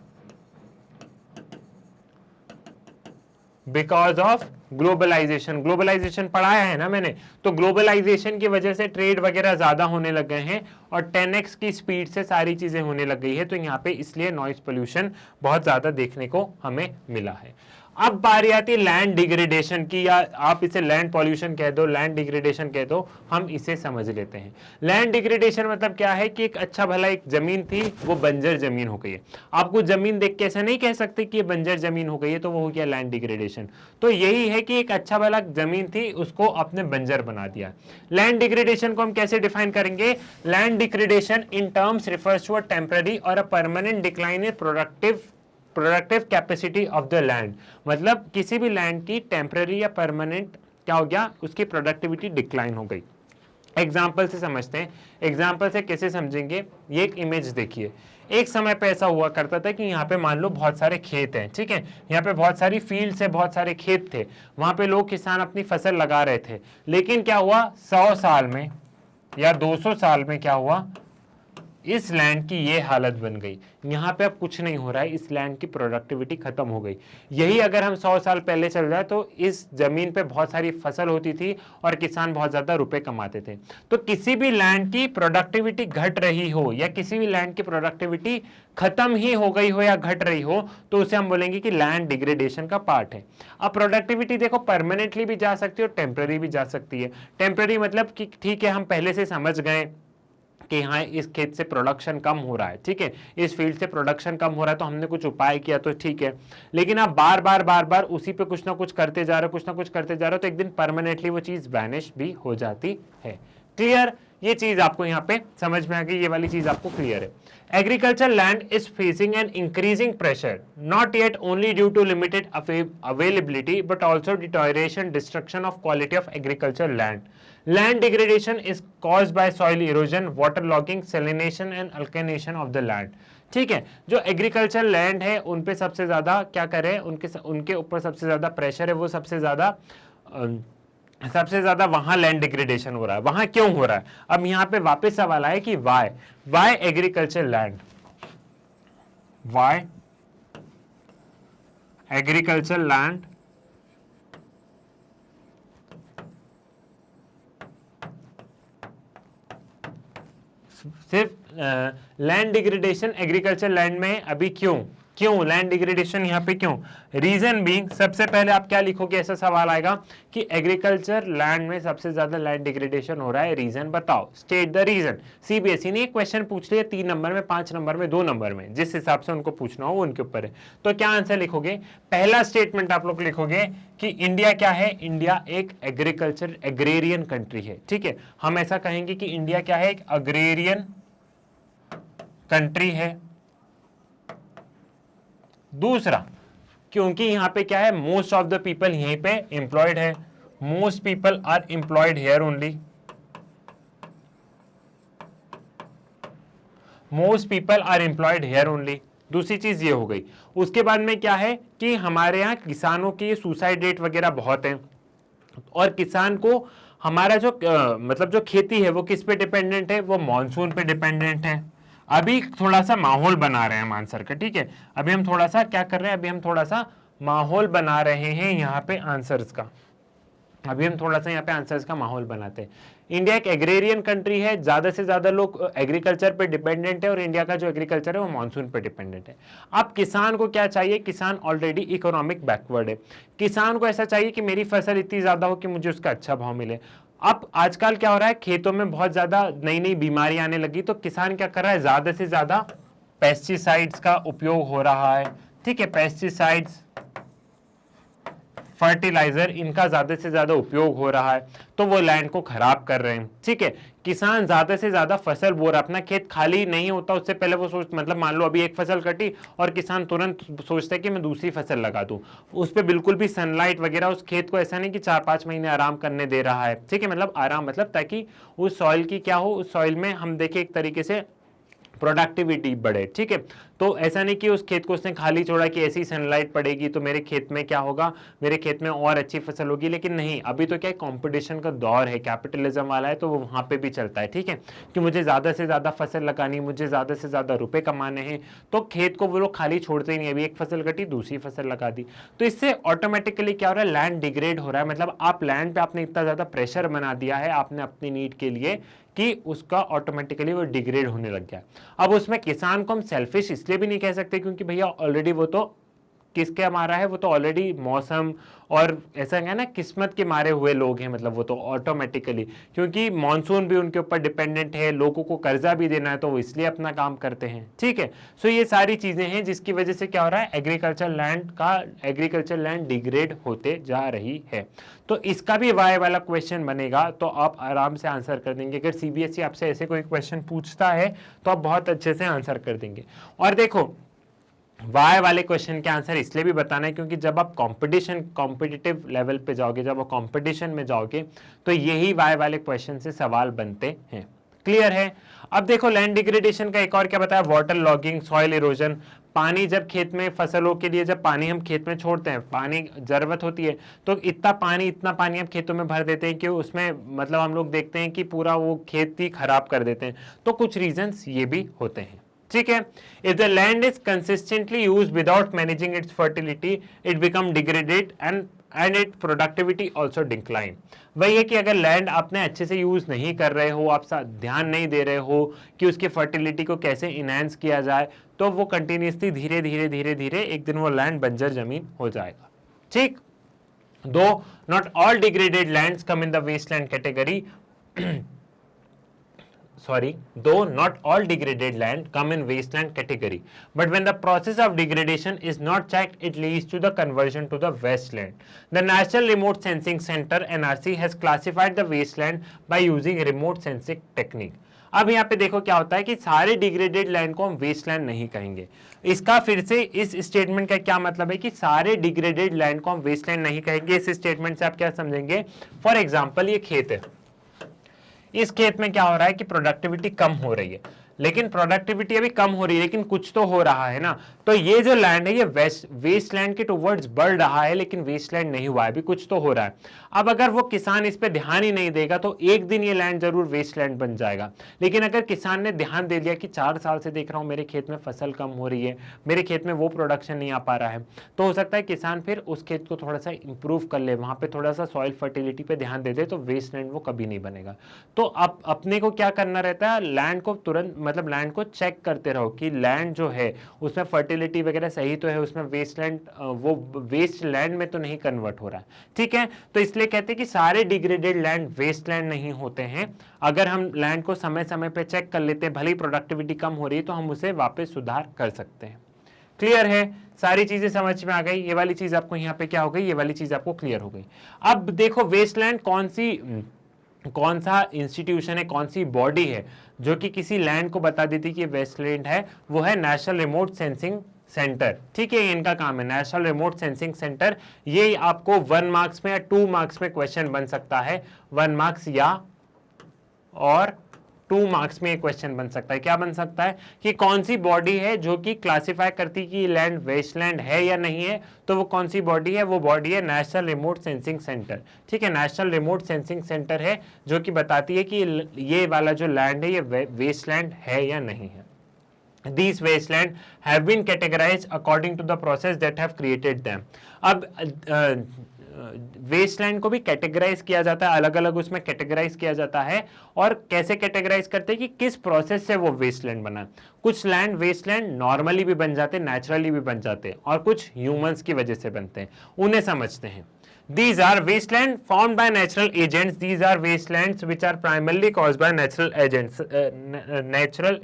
because of globalisation. Globalisation पढ़ाया है ना मैंने, तो ग्लोबलाइजेशन की वजह से ट्रेड वगैरह ज्यादा होने लग गए हैं और 10x की स्पीड से सारी चीजें होने लग गई है, तो यहाँ पे इसलिए नॉइस पोल्यूशन बहुत ज्यादा देखने को हमें मिला है। अब बारी आती है लैंड डिग्रेडेशन की, या आप इसे लैंड पॉल्यूशन कह दो, लैंड डिग्रेडेशन कह दो, हम इसे समझ लेते हैं। लैंड डिग्रेडेशन मतलब क्या है कि एक अच्छा भला एक जमीन थी, वो बंजर जमीन हो गई है। आपको जमीन देख के ऐसा नहीं कह सकते कि ये बंजर जमीन हो गई है, तो वो हो गया लैंड डिग्रेडेशन। तो यही है कि एक अच्छा भला जमीन थी, उसको आपने बंजर बना दिया। लैंड डिग्रेडेशन को हम कैसे डिफाइन करेंगे? Land degradation in terms refers to a temporary और a permanent decline in productive capacity of the land. मतलब किसी भी लैंड की टेम्पररी या परमानेंट क्या हो गया, उसकी प्रोडक्टिविटी डिक्लाइन हो गई। एग्जाम्पल से समझते हैं। एग्जाम्पल से कैसे समझेंगे? ये एक इमेज देखिए। एक समय पे ऐसा हुआ करता था कि यहाँ पे मान लो बहुत सारे खेत हैं, ठीक है, यहाँ पे बहुत सारी फील्ड्स है, बहुत सारे खेत थे, वहां पे लोग किसान अपनी फसल लगा रहे थे। लेकिन क्या हुआ, 100 साल में या 200 साल में क्या हुआ, इस लैंड की ये हालत बन गई। यहाँ पे अब कुछ नहीं हो रहा है, इस लैंड की प्रोडक्टिविटी खत्म हो गई। यही अगर हम 100 साल पहले चल जाए तो इस जमीन पे बहुत सारी फसल होती थी और किसान बहुत ज्यादा रुपए कमाते थे। तो किसी भी लैंड की प्रोडक्टिविटी घट रही हो या किसी भी लैंड की प्रोडक्टिविटी खत्म ही हो गई हो या घट रही हो, तो उसे हम बोलेंगे कि लैंड डिग्रेडेशन का पार्ट है। अब प्रोडक्टिविटी देखो परमानेंटली भी जा सकती है और टेम्पररी भी जा सकती है। टेम्पररी मतलब कि ठीक है, हम पहले से समझ गए कि हाँ इस खेत से प्रोडक्शन कम हो रहा है, ठीक है, इस फील्ड से प्रोडक्शन कम हो रहा है, तो हमने कुछ उपाय किया तो ठीक है। लेकिन आप बार बार उसी पे कुछ ना कुछ करते जा रहे हो, कुछ ना कुछ करते जा रहे हो, तो एक दिन परमानेंटली वो चीज वैनिश भी हो जाती है। क्लियर? ये चीज आपको यहाँ पे समझ में आ गई, ये वाली चीज आपको क्लियर है। Agriculture land is facing an increasing pressure, not yet only due to limited availability but also deterioration, destruction of quality of agriculture land. Land degradation is caused by soil erosion, water logging, salination and alkalination of the land. ठीक है, जो agriculture land है उन पे सबसे ज्यादा क्या करे, उनके ऊपर सबसे ज्यादा प्रेशर है, वो सबसे ज्यादा वहां लैंड डिग्रेडेशन हो रहा है। वहां क्यों हो रहा है? अब यहां पे वापस सवाल आया कि why agriculture land, why agriculture land सिर्फ लैंड डिग्रेडेशन एग्रीकल्चर लैंड में अभी क्यों लैंड डिग्रेडेशन यहाँ पे क्यों? रीजन बीइंग, सबसे पहले आप क्या लिखोगे, ऐसा सवाल आएगा कि एग्रीकल्चर लैंड में सबसे ज्यादा लैंड डिग्रेडेशन हो रहा है, रीजन बताओ, स्टेट द रीजन। सीबीएसई ने एक क्वेश्चन पूछ लिया 3 नंबर में, 5 नंबर में, 2 नंबर में, जिस हिसाब से उनको पूछना हो उनके ऊपर है। तो क्या आंसर लिखोगे? पहला स्टेटमेंट आप लोग लिखोगे कि इंडिया क्या है, इंडिया एक एग्रेरियन कंट्री है, ठीक है, हम ऐसा कहेंगे कि इंडिया क्या है, एक अग्रेरियन कंट्री है। दूसरा, क्योंकि यहां पे क्या है, मोस्ट ऑफ द पीपल यहीं पे एम्प्लॉयड है, most people are employed here only, most people are employed here only. दूसरी चीज ये हो गई। उसके बाद में क्या है कि हमारे यहाँ किसानों की सुसाइड रेट वगैरह बहुत है, और किसान को हमारा जो मतलब जो खेती है वो किस पे डिपेंडेंट है, वो मॉनसून पे डिपेंडेंट है। अभी थोड़ा सा माहौल बना रहे हैं हम आंसर का, ठीक है, अभी हम थोड़ा सा क्या कर रहे हैं, अभी हम थोड़ा सा माहौल बना रहे हैं यहाँ पे आंसर्स का, अभी हम थोड़ा सा यहाँ पे आंसर्स का माहौल बनाते हैं। इंडिया एक एग्रेरियन कंट्री है, ज्यादा से ज्यादा लोग एग्रीकल्चर पे डिपेंडेंट है, और इंडिया का जो एग्रीकल्चर है वो मानसून पे डिपेंडेंट है। अब किसान को क्या चाहिए? किसान ऑलरेडी इकोनॉमिक बैकवर्ड है, किसान को ऐसा चाहिए कि मेरी फसल इतनी ज्यादा हो कि मुझे उसका अच्छा भाव मिले। अब आजकल क्या हो रहा है, खेतों में बहुत ज्यादा नई नई बीमारियां आने लगी, तो किसान क्या कर रहा है, ज्यादा से ज्यादा पेस्टिसाइड्स का उपयोग हो रहा है, ठीक है, पेस्टिसाइड्स, फर्टिलाइजर, इनका ज्यादा से ज्यादा उपयोग हो रहा है, तो वो लैंड को खराब कर रहे हैं, ठीक है। किसान ज्यादा से ज्यादा फसल बो रहा है, अपना खेत खाली नहीं होता उससे पहले वो मतलब मान लो अभी एक फसल कटी और किसान तुरंत सोचता है कि मैं दूसरी फसल लगा दूं, उस पर बिल्कुल भी सनलाइट वगैरह उस खेत को ऐसा नहीं कि 4-5 महीने आराम करने दे रहा है, ठीक है, मतलब आराम मतलब ताकि उस सॉइल की क्या हो, उस सॉइल में हम देखें एक तरीके से प्रोडक्टिविटी बढ़े, ठीक है। तो ऐसा नहीं कि उस खेत को उसने खाली छोड़ा कि ऐसी सनलाइट पड़ेगी तो मेरे खेत में क्या होगा, मेरे खेत में और अच्छी फसल होगी, लेकिन नहीं, अभी तो क्या है, कंपटीशन का दौर है, कैपिटलिज्म वाला है, तो वो वहां पे भी चलता है, ठीक है, कि मुझे ज्यादा से ज्यादा फसल लगानी, मुझे ज्यादा से ज्यादा रुपए कमाने हैं, तो खेत को वो लोग खाली छोड़ते ही नहीं, अभी एक फसल कटी दूसरी फसल लगा दी। तो इससे ऑटोमेटिकली क्या हो रहा है, लैंड डिग्रेड हो रहा है, मतलब आप लैंड पे आपने इतना ज्यादा प्रेशर बना दिया है आपने अपनी नीड के लिए कि उसका ऑटोमेटिकली वो डिग्रेड होने लग गया। अब उसमें किसान को हम सेल्फिश इसलिए भी नहीं कह सकते क्योंकि भैया ऑलरेडी वो तो किसके मारा है, वो तो ऑलरेडी मौसम और ऐसा है ना, किस्मत के मारे हुए लोग हैं, मतलब वो तो ऑटोमेटिकली, क्योंकि मॉनसून भी उनके ऊपर डिपेंडेंट है, लोगों को कर्जा भी देना है तो वो इसलिए अपना काम करते हैं, ठीक है। सो ये सारी चीजें हैं जिसकी वजह से क्या हो रहा है, एग्रीकल्चर लैंड डिग्रेड होते जा रही है। तो इसका भी वाई वाला क्वेश्चन बनेगा तो आप आराम से आंसर कर देंगे। अगर सीबीएसई आपसे ऐसे कोई क्वेश्चन पूछता है तो आप बहुत अच्छे से आंसर कर देंगे। और देखो वाई वाले क्वेश्चन के आंसर इसलिए भी बताना है क्योंकि जब आप कॉम्पिटिटिव लेवल पे जाओगे, जब आप कॉम्पिटिशन में जाओगे तो यही वाई वाले क्वेश्चन से सवाल बनते हैं। क्लियर है। अब देखो लैंड डिग्रेडेशन का एक और क्या बताया, वाटर लॉगिंग, सॉइल इरोजन। पानी जब खेत में फसलों के लिए जब पानी हम खेत में छोड़ते हैं, पानी जरूरत होती है तो इतना पानी हम खेतों में भर देते हैं कि उसमें मतलब हम लोग देखते हैं कि पूरा वो खेत ही खराब कर देते हैं। तो कुछ रीजंस ये भी होते हैं, ठीक है। If the land is consistently use without managing it's fertility it become degraded and it productivity also decline. वही है कि अगर लैंड आपने अच्छे से यूज नहीं कर रहे हो, आप ध्यान नहीं दे रहे हो कि उसकी फर्टिलिटी को कैसे इनहेंस किया जाए, तो वो कंटिन्यूसली धीरे धीरे एक दिन वो लैंड बंजर जमीन हो जाएगा, ठीक। Though not all degraded lands come in the wasteland category though not all degraded land come in wasteland category, but when the process of degradation is not checked, it leads to the conversion to the wasteland. The National Remote Sensing Center (NRC) has classified the wasteland by using remote sensing technique. अब यहाँ पे देखो क्या होता है कि सारे degraded land को हम वेस्टलैंड नहीं कहेंगे। इसका फिर से इस स्टेटमेंट का क्या मतलब है कि सारे डिग्रेडेड लैंड को हम वेस्टलैंड नहीं कहेंगे। इस स्टेटमेंट से आप क्या समझेंगे, फॉर एग्जाम्पल ये खेत है, इस खेत में क्या हो रहा है कि प्रोडक्टिविटी कम हो रही है, लेकिन प्रोडक्टिविटी अभी कम हो रही है लेकिन कुछ तो हो रहा है ना, तो ये जो लैंड है ये वेस्टलैंड के टुवर्ड्स बढ़ रहा है, लेकिन वेस्टलैंड नहीं हुआ है, अभी कुछ तो हो रहा है। अब अगर वो किसान इस पे ध्यान ही नहीं देगा तो एक दिन ये लैंड जरूर वेस्टलैंड बन जाएगा। लेकिन अगर किसान ने ध्यान दे दिया कि 4 साल से देख रहा हूं मेरे खेत में फसल कम हो रही है, मेरे खेत में वो प्रोडक्शन नहीं आ पा रहा है, तो हो सकता है किसान फिर उस खेत को थोड़ा सा इंप्रूव कर ले, वहां पे थोड़ा सा सॉइल फर्टिलिटी पे ध्यान दे दे, तो वेस्टलैंड वो कभी नहीं बनेगा। तो अब अपने को क्या करना रहता है, लैंड को तुरंत मतलब लैंड को चेक करते रहो कि लैंड जो है उसमें फर्टिलिटी वगैरह सही तो है, उसमें वेस्टलैंड वो वेस्ट लैंड में तो नहीं कन्वर्ट हो रहा है, ठीक है। तो इसलिए कहते हैं कि सारे डिग्रेडेड लैंड वेस्टलैंड नहीं होते हैं। अगर हम लैंड को समय समय पे चेक कर लेते हैं, भले ही प्रोडक्टिविटी कम हो रही है तो हम उसे वापस सुधार कर सकते हैं। क्लियर है, सारी चीजें समझ में आ गई। ये वाली चीज आपको यहाँ पे क्या हो गई, ये वाली चीज आपको क्लियर हो गई। अब देखो वेस्टलैंड कौन सा इंस्टीट्यूशन है, कौन सी बॉडी है जो कि किसी लैंड को बता देती कि वेस्टलैंड है, वो है नेशनल रिमोट सेंसिंग सेंटर, ठीक है। इनका काम है नेशनल रिमोट सेंसिंग सेंटर। ये आपको 1 मार्क्स में या 2 मार्क्स में क्वेश्चन बन सकता है, 1 मार्क्स या और 2 मार्क्स में ये क्वेश्चन बन सकता है। क्या बन सकता है कि कौन सी बॉडी है जो कि क्लासिफाई करती कि लैंड वेस्टलैंड है या नहीं है, तो वो कौन सी बॉडी है, वो बॉडी है नेशनल रिमोट सेंसिंग सेंटर, ठीक है। नेशनल रिमोट सेंसिंग सेंटर है जो कि बताती है कि ये वाला जो लैंड है ये वेस्टलैंड है या नहीं है। These wasteland have been categorized according to the process that have created them. अब वेस्टलैंड को भी कैटेगराइज किया जाता है, अलग अलग उसमें कैटेगराइज किया जाता है। और कैसे कैटेगराइज करते हैं कि किस प्रोसेस से वो वेस्टलैंड बना। कुछ लैंड वेस्टलैंड नॉर्मली भी बन जाते हैं, नेचुरली भी बन जाते हैं, और कुछ ह्यूमंस की वजह से बनते हैं, उन्हें समझते हैं। These are wasteland formed by natural agents. These are wastelands which are primarily caused by natural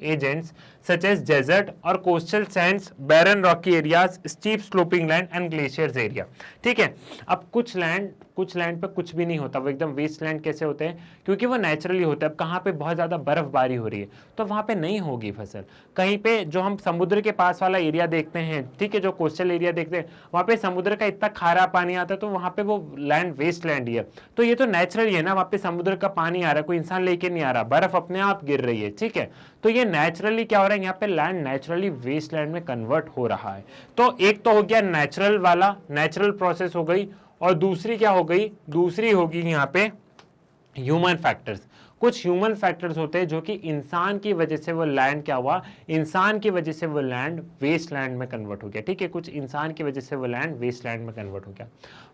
agents such as desert or coastal sands, barren rocky areas, steep sloping land and glaciers area. ठीक है। अब कुछ land पे कुछ भी नहीं होता, वो एकदम वेस्ट लैंड कैसे होते हैं, क्योंकि वो नेचुरली होता है। अब कहाँ पे बहुत ज्यादा बर्फबारी हो रही है तो वहां पे नहीं होगी फसल। कहीं पे जो हम समुद्र के पास वाला एरिया देखते हैं, ठीक है, जो कोस्टल एरिया देखते हैं, वहां पे समुद्र का इतना खारा पानी आता है तो वहां पे वो लैंड वेस्ट लैंड ही है। तो ये तो नेचुरली है ना, वहां पे समुद्र का पानी आ रहा है, कोई इंसान लेके नहीं आ रहा, बर्फ अपने आप गिर रही है, ठीक है। तो ये नेचुरली क्या हो रहा है, है यहाँ पे लैंड नेचुरली वेस्ट लैंड में कन्वर्ट हो रहा है। तो एक तो हो गया नेचुरल वाला, नेचुरल प्रोसेस हो गई, और दूसरी क्या हो गई, दूसरी होगी यहाँ पे ह्यूमन फैक्टर्स। कुछ ह्यूमन फैक्टर्स होते हैं जो कि इंसान की वजह से वो लैंड क्या हुआ, इंसान की वजह से वो लैंड वेस्ट लैंड में कन्वर्ट हो गया। ठीक है, कुछ इंसान की वजह से वो लैंड वेस्ट लैंड में कन्वर्ट हो गया।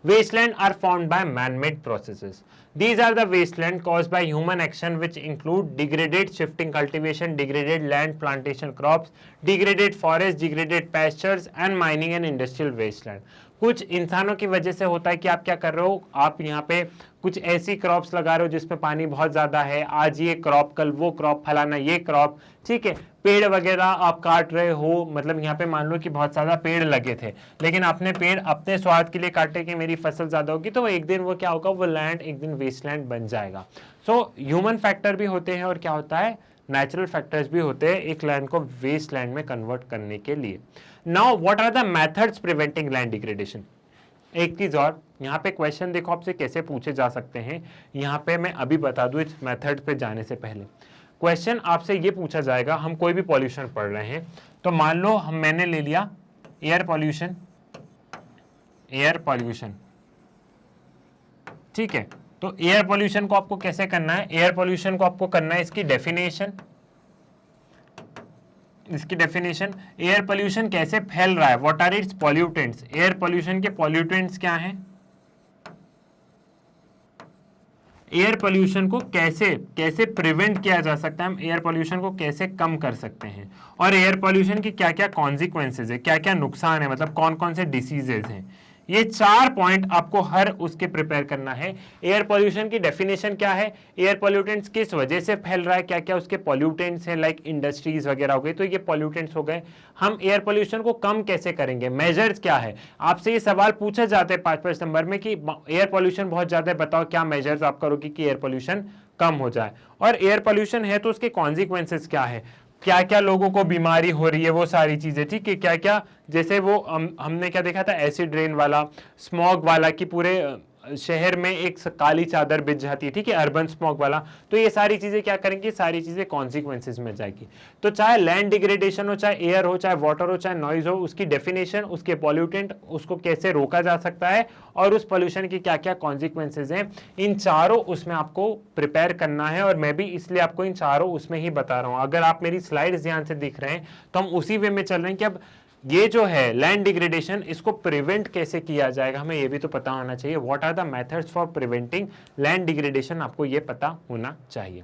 Wasteland are formed by man made processes. These are the wasteland caused by human action which include degraded shifting cultivation, degraded land plantation crops, degraded forest, degraded pastures and mining and industrial wasteland। कुछ इंसानों की वजह से होता है कि आप क्या कर रहे हो, आप यहाँ पे कुछ ऐसी क्रॉप्स लगा रहे हो जिसमें पानी बहुत ज्यादा है, आज ये क्रॉप कल वो क्रॉप, फलाना ये क्रॉप, ठीक है, पेड़ वगैरह आप काट रहे हो। मतलब यहाँ पे मान लो कि बहुत ज्यादा पेड़ लगे थे, लेकिन आपने पेड़ अपने स्वार्थ के लिए काटे कि मेरी फसल ज्यादा होगी, तो एक दिन वो क्या होगा, वो लैंड एक दिन वेस्टलैंड बन जाएगा। सो ह्यूमन फैक्टर भी होते हैं और क्या होता है, नेचुरल फैक्टर्स भी होते हैं एक लैंड को वेस्टलैंड में कन्वर्ट करने के लिए। Now what are the methods preventing land degradation. एक चीज और, यहाँ पे क्वेश्चन देखो आपसे कैसे पूछे जा सकते हैं, यहाँ पे मैं अभी बता दूं इस मेथड पे जाने से पहले। क्वेश्चन आपसे ये पूछा जाएगा, हम कोई भी पॉल्यूशन पढ़ रहे हैं, तो मान लो मैंने ले लिया एयर पॉल्यूशन, एयर पॉल्यूशन, ठीक है। तो एयर पॉल्यूशन को आपको कैसे करना है, एयर पॉल्यूशन को आपको करना है इसकी डेफिनेशन, इसकी डेफिनेशन, एयर पोल्यूशन कैसे फैल रहा है, what are its pollutants, air pollution के पॉल्यूटेंट्स क्या हैं, एयर पोल्यूशन को कैसे कैसे प्रिवेंट किया जा सकता है, हम एयर पोल्यूशन को कैसे कम कर सकते हैं, और एयर पोल्यूशन की क्या क्या कॉन्सिक्वेंसेज है, क्या क्या नुकसान है, मतलब कौन कौन से डिसीजेज हैं। ये 4 पॉइंट आपको हर उसके प्रिपेयर करना है। एयर पोल्यूशन की डेफिनेशन क्या है, एयर पोल्यूटेंट्स किस वजह से फैल रहा है, क्या क्या उसके पोल्यूटेंट्स हैं, लाइक इंडस्ट्रीज वगैरह हो गई, तो ये पोल्यूटेंट्स हो गए। हम एयर पोल्यूशन को कम कैसे करेंगे, मेजर्स क्या है, आपसे ये सवाल पूछे जाते हैं 5 नंबर में कि एयर पोल्यूशन बहुत ज्यादा है, बताओ क्या मेजर्स आप करोगे कि एयर पोल्यूशन कम हो जाए, और एयर पोल्यूशन है तो उसके कॉन्सिक्वेंसेस क्या है, क्या क्या लोगों को बीमारी हो रही है, वो सारी चीजें, ठीक है, क्या क्या, जैसे वो हमने क्या देखा था, एसिड रेन वाला, स्मॉग वाला, कि पूरे शहर में एक काली चादर बिछ जाती है, ठीक है, अर्बन स्मॉग वाला। तो ये सारी चीजें क्या करेंगी, सारी चीजें कॉन्सिक्वेंसेज में जाएगी। तो चाहे लैंड डिग्रेडेशन हो, चाहे एयर हो, चाहे वाटर हो, चाहे नॉइज हो, उसकी डेफिनेशन, उसके पॉल्यूटेंट, उसको कैसे रोका जा सकता है, और उस पॉल्यूशन की क्या क्या कॉन्सिक्वेंसेज हैं, इन चारों उसमें आपको प्रिपेयर करना है। और मैं भी इसलिए आपको इन चारों उसमें ही बता रहा हूं। अगर आप मेरी स्लाइड्स ध्यान से देख रहे हैं तो हम उसी वे में चल रहे हैं कि अब ये जो है लैंड डिग्रेडेशन, इसको प्रिवेंट कैसे किया जाएगा, हमें ये भी तो पता होना चाहिए। What are the methods for preventing land degradation, आपको ये पता होना चाहिए,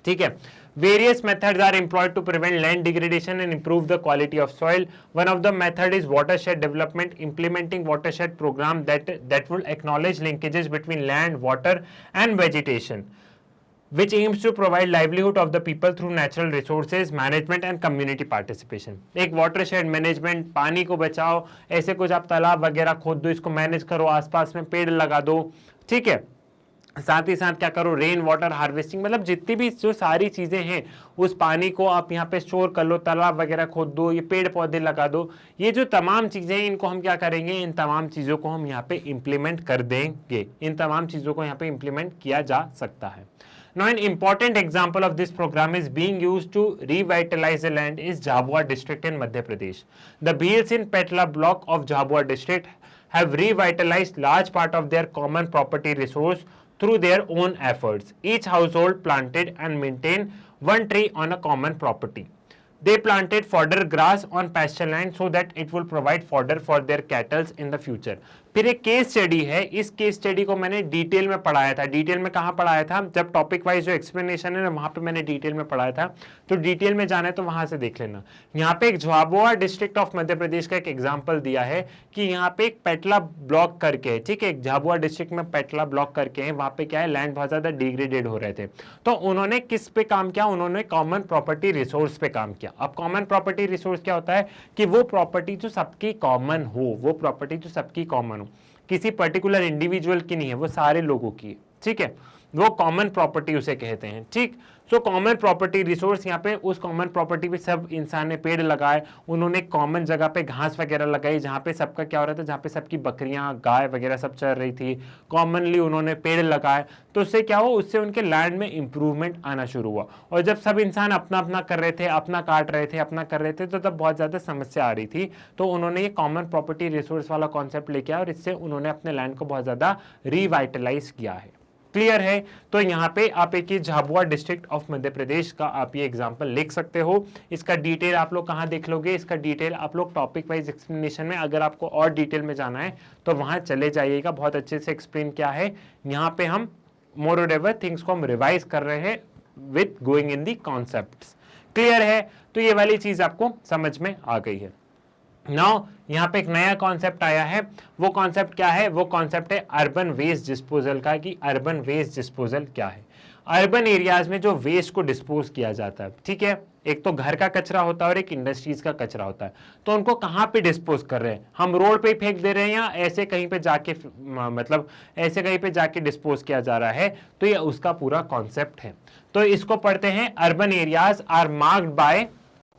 ठीक है। Various methods are employed to prevent land degradation and improve the quality of soil. One of the method is watershed development, implementing watershed program that will acknowledge linkages between land, water and vegetation, which aims to provide livelihood of the people through natural resources management and community participation। एक watershed management, पानी को बचाओ, ऐसे कुछ आप तालाब वगैरह खोद दो, इसको मैनेज करो, आसपास में पेड़ लगा दो, ठीक है। साथ ही साथ क्या करो, रेन वाटर हार्वेस्टिंग, मतलब जितनी भी जो सारी चीजें हैं उस पानी को आप यहाँ पे स्टोर कर लो, तालाब वगैरह खोद दो, ये पेड़ पौधे लगा दो, ये जो तमाम चीजें हैं इनको हम क्या करेंगे, इन तमाम चीजों को हम यहाँ पे इंप्लीमेंट कर देंगे, इन तमाम चीजों को यहाँ पे इंप्लीमेंट किया जा सकता है। Now an important example of this program is being used to revitalize the land is Jhabua district in Madhya Pradesh. The Bhils in Petla block of Jhabua district have revitalized large part of their common property resource through their own efforts. Each household planted and maintained one tree on a common property. They planted fodder grass on pasture land so that it will provide fodder for their cattle in the future. फिर एक case study है, इस case study को मैंने detail में पढ़ाया था। Detail में कहाँ पढ़ाया था, जब टॉपिक वाइज जो एक्सप्लेनेशन है ना वहां पे मैंने डिटेल में पढ़ाया था, तो डिटेल में जाना है तो वहां से देख लेना। यहाँ पे एक झाबुआ डिस्ट्रिक्ट ऑफ मध्य प्रदेश का एक एग्जाम्पल दिया है कि यहाँ पे एक पेटला ब्लॉक करके है, ठीक है, झाबुआ डिस्ट्रिक्ट में पेटला ब्लॉक करके है, वहां पे क्या है, लैंड बहुत ज्यादा डिग्रेडेड हो रहे थे। तो उन्होंने किस पे काम किया, उन्होंने कॉमन प्रॉपर्टी रिसोर्स पे काम किया। अब कॉमन प्रॉपर्टी रिसोर्स क्या होता है कि वो प्रॉपर्टी जो सबकी कॉमन हो, वो प्रॉपर्टी जो सबकी कॉमन हो, किसी पर्टिकुलर इंडिविजुअल की नहीं है, वो सारे लोगों की है, ठीक है। वो कॉमन प्रॉपर्टी उसे कहते हैं। ठीक, सो कॉमन प्रॉपर्टी रिसोर्स, यहाँ पे उस कॉमन प्रॉपर्टी पे सब इंसान ने पेड़ लगाए, उन्होंने कॉमन जगह पे घास वगैरह लगाई जहाँ पे सबका क्या हो रहा था, जहाँ पे सबकी बकरियां गाय वगैरह सब चल रही थी, कॉमनली उन्होंने पेड़ लगाए, तो उससे क्या हुआ, उससे उनके लैंड में इंप्रूवमेंट आना शुरू हुआ। और जब सब इंसान अपना अपना कर रहे थे, अपना काट रहे थे, अपना कर रहे थे, तो तब बहुत ज़्यादा समस्या आ रही थी। तो उन्होंने ये कॉमन प्रॉपर्टी रिसोर्स वाला कॉन्सेप्ट लेके आया और इससे उन्होंने अपने लैंड को बहुत ज़्यादा रिवाइटलाइज किया है। क्लियर है? तो यहाँ पे आप एक ये झाबुआ डिस्ट्रिक्ट ऑफ मध्य प्रदेश का आप ये एग्जांपल लिख सकते हो। इसका डिटेल आप लोग कहाँ देख लोगे? इसका डिटेल आप लोग टॉपिक वाइज एक्सप्लेनेशन में, अगर आपको और डिटेल में जाना है तो वहां चले जाइएगा, बहुत अच्छे से एक्सप्लेन किया है। यहाँ पे हम मोर और एवर थिंग्स को हम रिवाइज कर रहे हैं with going in the concepts. Clear है? तो ये वाली चीज आपको समझ में आ गई है। नाउ यहाँ पे एक नया कॉन्सेप्ट आया है, वो कॉन्सेप्ट क्या है? वो कॉन्सेप्ट है अर्बन वेस्ट डिस्पोजल का, कि अर्बन वेस्ट डिस्पोजल क्या है। अर्बन एरियाज में जो वेस्ट को डिस्पोज किया जाता है, ठीक है, एक तो घर का कचरा होता है और एक इंडस्ट्रीज का कचरा होता है, तो उनको कहाँ पे डिस्पोज कर रहे हैं? हम रोड पे ही फेंक दे रहे हैं या ऐसे कहीं पे जाके, मतलब ऐसे कहीं पे जाके डिस्पोज किया जा रहा है? तो ये उसका पूरा कॉन्सेप्ट है। तो इसको पढ़ते हैं। Urban areas are marked by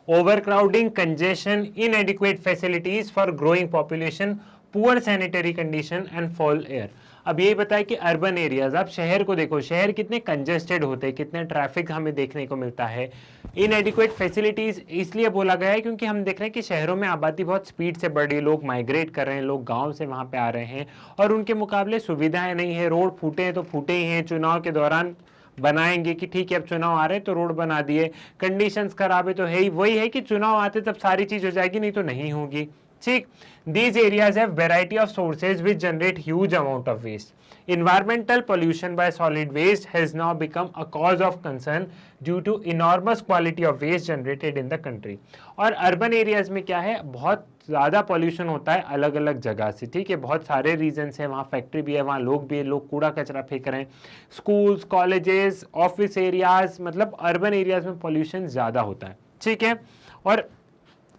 overcrowding, congestion, inadequate facilities for growing population, poor sanitary condition and foul air। अब यही बताया कि अर्बन एरियाज, आप शहर को देखो, शहर कितने कंजेस्टेड होते हैं, कितने ट्रैफिक हमें देखने को मिलता है। इनएडिक्वेट फैसिलिटीज इसलिए बोला गया है क्योंकि हम देख रहे हैं कि शहरों में आबादी बहुत स्पीड से बढ़ रही है, लोग माइग्रेट कर रहे हैं, लोग गांव से वहां पे आ रहे हैं और उनके मुकाबले सुविधाएं नहीं है। रोड फूटे हैं तो फूटे ही हैं, चुनाव के दौरान बनाएंगे कि ठीक है अब चुनाव आ रहे हैं तो रोड बना दिए, कंडीशंस खराब है तो है ही, वही है कि चुनाव आते तब सारी चीज हो जाएगी, नहीं तो नहीं होगी। ठीक, these areas have variety of sources which generate huge amount of waste. Environmental pollution by solid waste has now become a cause of concern due to enormous quality of waste generated in the country. और urban areas में क्या है, बहुत ज़्यादा pollution होता है अलग अलग जगह से। ठीक है, बहुत सारे रीजंस हैं, वहाँ फैक्ट्री भी है, वहाँ लोग भी है, लोग कूड़ा कचरा फेंक रहे हैं, स्कूल्स, कॉलेजेस, ऑफिस एरियाज, मतलब अर्बन एरियाज में पॉल्यूशन ज़्यादा होता है। ठीक है, और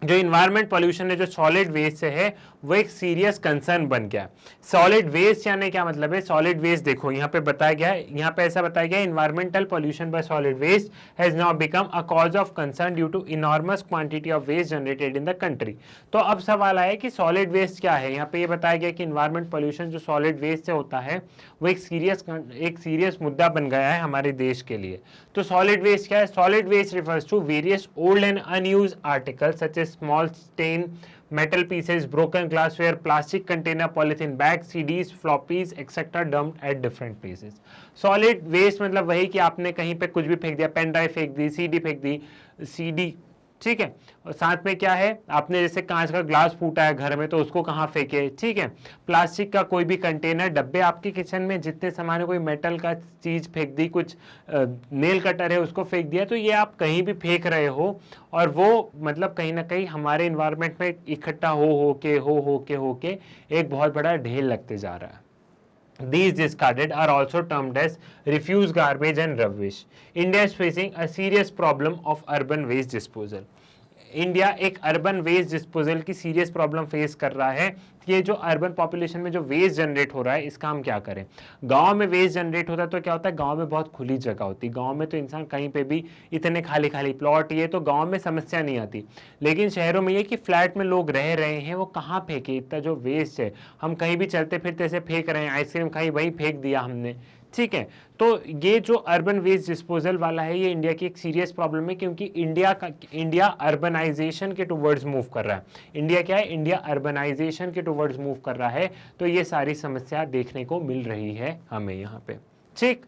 जो इन्वायरमेंट पॉल्यूशन है जो सॉलिड वेस्ट से है वो एक सीरियस कंसर्न बन गया। सॉलिड वेस्ट यानी क्या मतलब है? सॉलिड वेस्ट देखो यहाँ पे बताया गया है, यहाँ पे ऐसा बताया गया है, environmental pollution by solid waste has now become a cause of concern due to enormous quantity of waste generated in the country. तो अब सवाल आया कि सॉलिड वेस्ट क्या है। यहाँ पे ये बताया गया कि इन्वायरमेंट पॉल्यूशन जो सॉलिड वेस्ट से होता है वो एक सीरियस मुद्दा बन गया है हमारे देश के लिए। तो सॉलिड वेस्ट क्या है? Solid waste refers to various old and unused articles such as small stain, metal pieces, broken glassware, plastic container, polythene bags, CDs, floppies, etc. dumped at different places. Solid waste मतलब वही कि आपने कहीं पे कुछ भी फेंक दिया, पेन ड्राइव फेंक दी, CD फेंक दी, CD, ठीक है, और साथ में क्या है, आपने जैसे कांच का ग्लास फूटा है घर में तो उसको कहाँ फेंके, ठीक है, प्लास्टिक का कोई भी कंटेनर, डब्बे आपके किचन में जितने सामान है, कोई मेटल का चीज फेंक दी, कुछ नेल कटर है उसको फेंक दिया, तो ये आप कहीं भी फेंक रहे हो और वो मतलब कहीं ना कहीं हमारे इन्वायरमेंट में इकट्ठा हो के एक बहुत बड़ा ढेर लगते जा रहा है। These discarded are also termed as refuse garbage and rubbish. India is facing a serious problem of urban waste disposal. India एक अर्बन वेस्ट डिस्पोजल की सीरियस प्रॉब्लम फेस कर रहा है। ये जो अर्बन पॉपुलेशन में जो वेस्ट जनरेट हो रहा है इसका हम क्या करें? गांव में वेस्ट जनरेट होता है तो क्या होता है, गांव में बहुत खुली जगह होती है, गांव में तो इंसान कहीं पे भी, इतने खाली खाली प्लॉट, ये तो गांव में समस्या नहीं आती। लेकिन शहरों में ये कि फ्लैट में लोग रह रहे हैं, वो कहाँ फेंके इतना जो वेस्ट है, हम कहीं भी चलते फिरते से फेंक रहे हैं, आइसक्रीम खाई वहीं फेंक दिया हमने, ठीक है। तो ये जो अर्बन वेस्ट डिस्पोजल वाला है ये इंडिया की एक सीरियस प्रॉब्लम है, क्योंकि इंडिया अर्बनाइजेशन के टुवर्ड्स मूव कर रहा है। इंडिया क्या है? इंडिया अर्बनाइजेशन के टुवर्ड्स मूव कर रहा है, तो ये सारी समस्या देखने को मिल रही है हमें यहाँ पे, ठीक।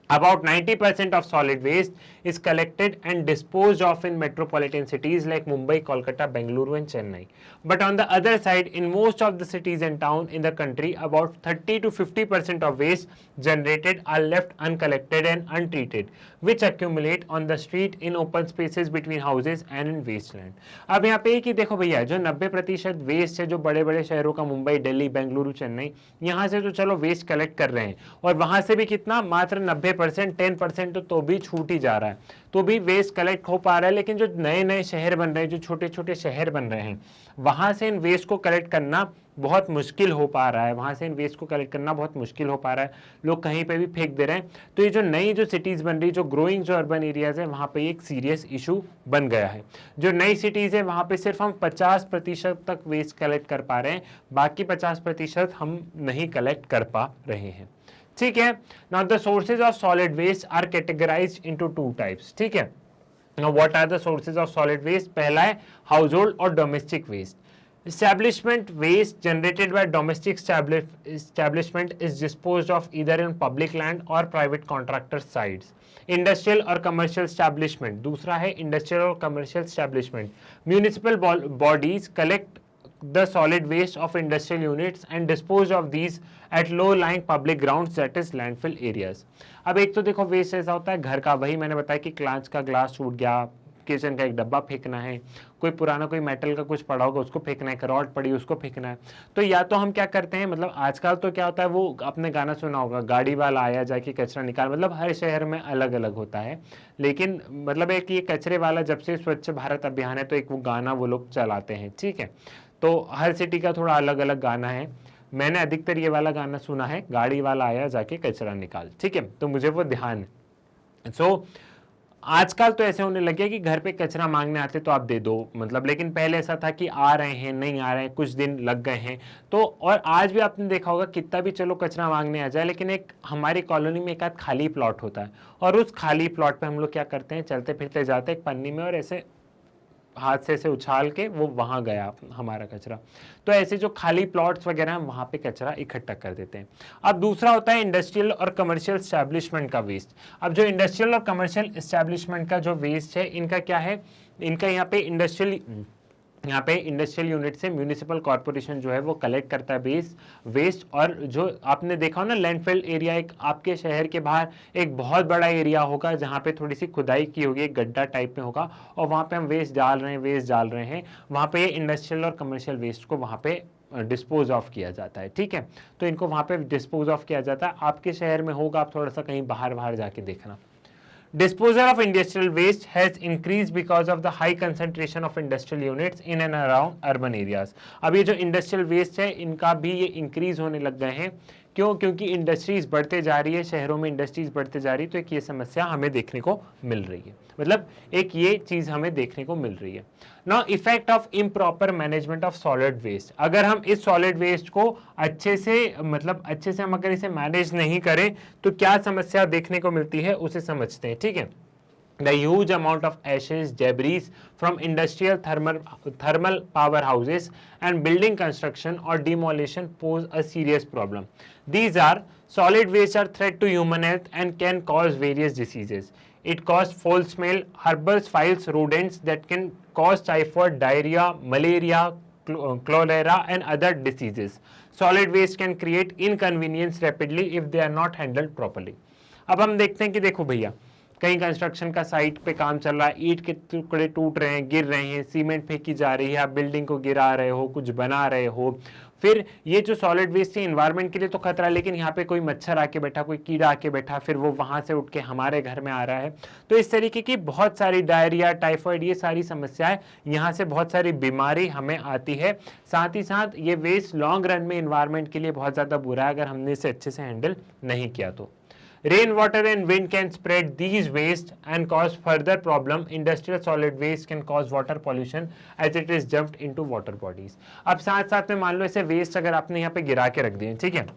About 90% of solid waste is collected and disposed of in metropolitan cities like Mumbai, Kolkata, Bengaluru and Chennai. But on the other side, in most of the cities and towns in the country, about 30 to 50% of waste generated are left uncollected and untreated, which accumulate on the street, in open spaces between houses and in wasteland. अब यहाँ पे कि देखो भैया, जो 90% waste है जो बड़े बड़े शहरों का, मुंबई, दिल्ली, बेंगलुरु, चेन्नई, यहाँ से तो चलो वेस्ट कलेक्ट कर रहे हैं, और वहां से भी कितना, मात्र 90% 5%, 10% तो भी छूट ही जा रहा है, तो भी वेस्ट कलेक्ट हो पा रहा है। लेकिन जो नए नए शहर बन रहे हैं, जो छोटे छोटे शहर बन रहे हैं, वहां से इन वेस्ट को कलेक्ट करना बहुत मुश्किल हो पा रहा है, वहां से इन वेस्ट को कलेक्ट करना बहुत मुश्किल हो पा रहा है, लोग कहीं पे भी फेंक दे रहे हैं। तो ये जो नई जो सिटीज बन रही, जो ग्रोइंग जो अर्बन एरियाज है, वहां पे एक सीरियस इशू बन गया है। जो नई सिटीज है वहां पे सिर्फ हम 50% तक वेस्ट कलेक्ट कर पा रहे हैं, बाकी 50% हम नहीं कलेक्ट कर पा रहे हैं। ठीक है, now the sources of solid waste are categorised into 2 types. ठीक है, now what are the sources of solid waste? पहला है हाउसहोल्ड और domestic waste. Establishment waste generated by domestic establishment is disposed of either in public land or private contractor sites. Industrial और commercial establishment, दूसरा है industrial और commercial establishment. Municipal bodies collect the solid waste of industrial units and dispose of these at low-lying public grounds, that is landfill areas. अब एक तो देखो waste ऐसा होता है घर का, वही मैंने बताया कि कांच का ग्लास टूट गया, किचन का एक डब्बा फेंकना है, कोई पुराना कोई मेटल का कुछ पड़ा होगा उसको फेंकना है, एक रॉड पड़ी उसको फेंकना है। तो या तो हम क्या करते हैं, मतलब आजकल तो क्या होता है, वो आपने गाना सुना होगा, गाड़ी वाला आया जाके कचरा निकाल, मतलब हर शहर में अलग अलग होता है। लेकिन मतलब एक ये कचरे वाला, जब से स्वच्छ भारत अभियान है तो एक वो गाना वो लोग चलाते हैं। ठीक है, तो हर सिटी का थोड़ा अलग अलग गाना है, मैंने अधिकतर ये वाला गाना सुना है, गाड़ी वाला आया जाके कचरा निकाल। ठीक है, तो मुझे वो ध्यान है। सो आजकल तो ऐसे होने लगे कि घर पे कचरा मांगने आते तो आप दे दो, मतलब, लेकिन पहले ऐसा था कि आ रहे हैं, नहीं आ रहे हैं, कुछ दिन लग गए हैं। तो और आज भी आपने देखा होगा कितना भी चलो कचरा मांगने आ जाए, लेकिन एक हमारी कॉलोनी में एक आध खाली प्लॉट होता है, और उस खाली प्लॉट पे हम लोग क्या करते हैं, चलते फिरते जाते हैं एक पन्नी में और ऐसे हाथ से ऐसे उछाल के वो वहां गया हमारा कचरा। तो ऐसे जो खाली प्लॉट्स वगैरह हैं वहां पे कचरा इकट्ठा कर देते हैं। अब दूसरा होता है इंडस्ट्रियल और कमर्शियल एस्टैब्लिशमेंट का वेस्ट। अब जो इंडस्ट्रियल और कमर्शियल एस्टैब्लिशमेंट का जो वेस्ट है, इनका क्या है, इनका यहाँ पे इंडस्ट्रियल यूनिट से म्यूनिसिपल कॉर्पोरेशन जो है वो कलेक्ट करता है वेस्ट। और जो आपने देखा हो ना लैंडफिल एरिया, एक आपके शहर के बाहर एक बहुत बड़ा एरिया होगा जहाँ पे थोड़ी सी खुदाई की होगी, एक गड्ढा टाइप में होगा, और वहाँ पे हम वेस्ट डाल रहे हैं, वहाँ पे इंडस्ट्रियल और कमर्शियल वेस्ट को वहाँ पे डिस्पोज ऑफ किया जाता है। ठीक है, तो इनको वहाँ पे डिस्पोज ऑफ किया जाता है। आपके शहर में होगा, आप थोड़ा सा कहीं बाहर जाके देखना। Disposal of industrial waste has increased because of the high concentration of industrial units in and around urban areas. अब ये जो इंडस्ट्रियल वेस्ट है इनका भी ये इंक्रीज होने लग गए हैं। क्यों? क्योंकि इंडस्ट्रीज बढ़ते जा रही है, शहरों में इंडस्ट्रीज बढ़ते जा रही है, तो एक ये समस्या हमें देखने को मिल रही है, मतलब एक ये चीज हमें देखने को मिल रही है। Now effect of improper management of solid waste. अगर हम इस सॉलिड वेस्ट को अच्छे से हम अगर इसे मैनेज नहीं करें तो क्या समस्या देखने को मिलती है उसे समझते हैं। ठीक है, The huge amount of ashes, debris from industrial thermal powerhouses and building construction or demolition pose a serious problem. These are solid waste are threat to human health and can cause various diseases. It causes foul smell, herbal files, rodents that can cause typhoid, diarrhea, malaria, cholera and other diseases. Solid waste can create inconvenience rapidly if they are not handled properly. अब हम देखते हैं कि देखो भैया, कहीं construction का site पे काम चल रहा है, ईंट के टुकड़े टूट रहे हैं, गिर रहे हैं, सीमेंट फेंकी जा रही है, आप बिल्डिंग को गिरा रहे हो, कुछ बना रहे हो, फिर ये जो सॉलिड वेस्ट है इन्वायरमेंट के लिए तो खतरा है, लेकिन यहाँ पे कोई मच्छर आके बैठा, कोई कीड़ा आके बैठा, फिर वो वहां से उठ के हमारे घर में आ रहा है। तो इस तरीके की बहुत सारी डायरिया, टाइफाइड, ये सारी समस्याएं, यहाँ से बहुत सारी बीमारी हमें आती है। साथ ही साथ ये वेस्ट लॉन्ग रन में इन्वायरमेंट के लिए बहुत ज्यादा बुरा है अगर हमने इसे अच्छे से हैंडल नहीं किया तो। Rainwater and wind can spread these waste and cause further problem. Industrial solid waste can cause water pollution as it is dumped into water bodies. अब साथ साथ में मान लो ऐसे वेस्ट अगर आपने यहाँ पे गिरा के रख दिए, ठीक है,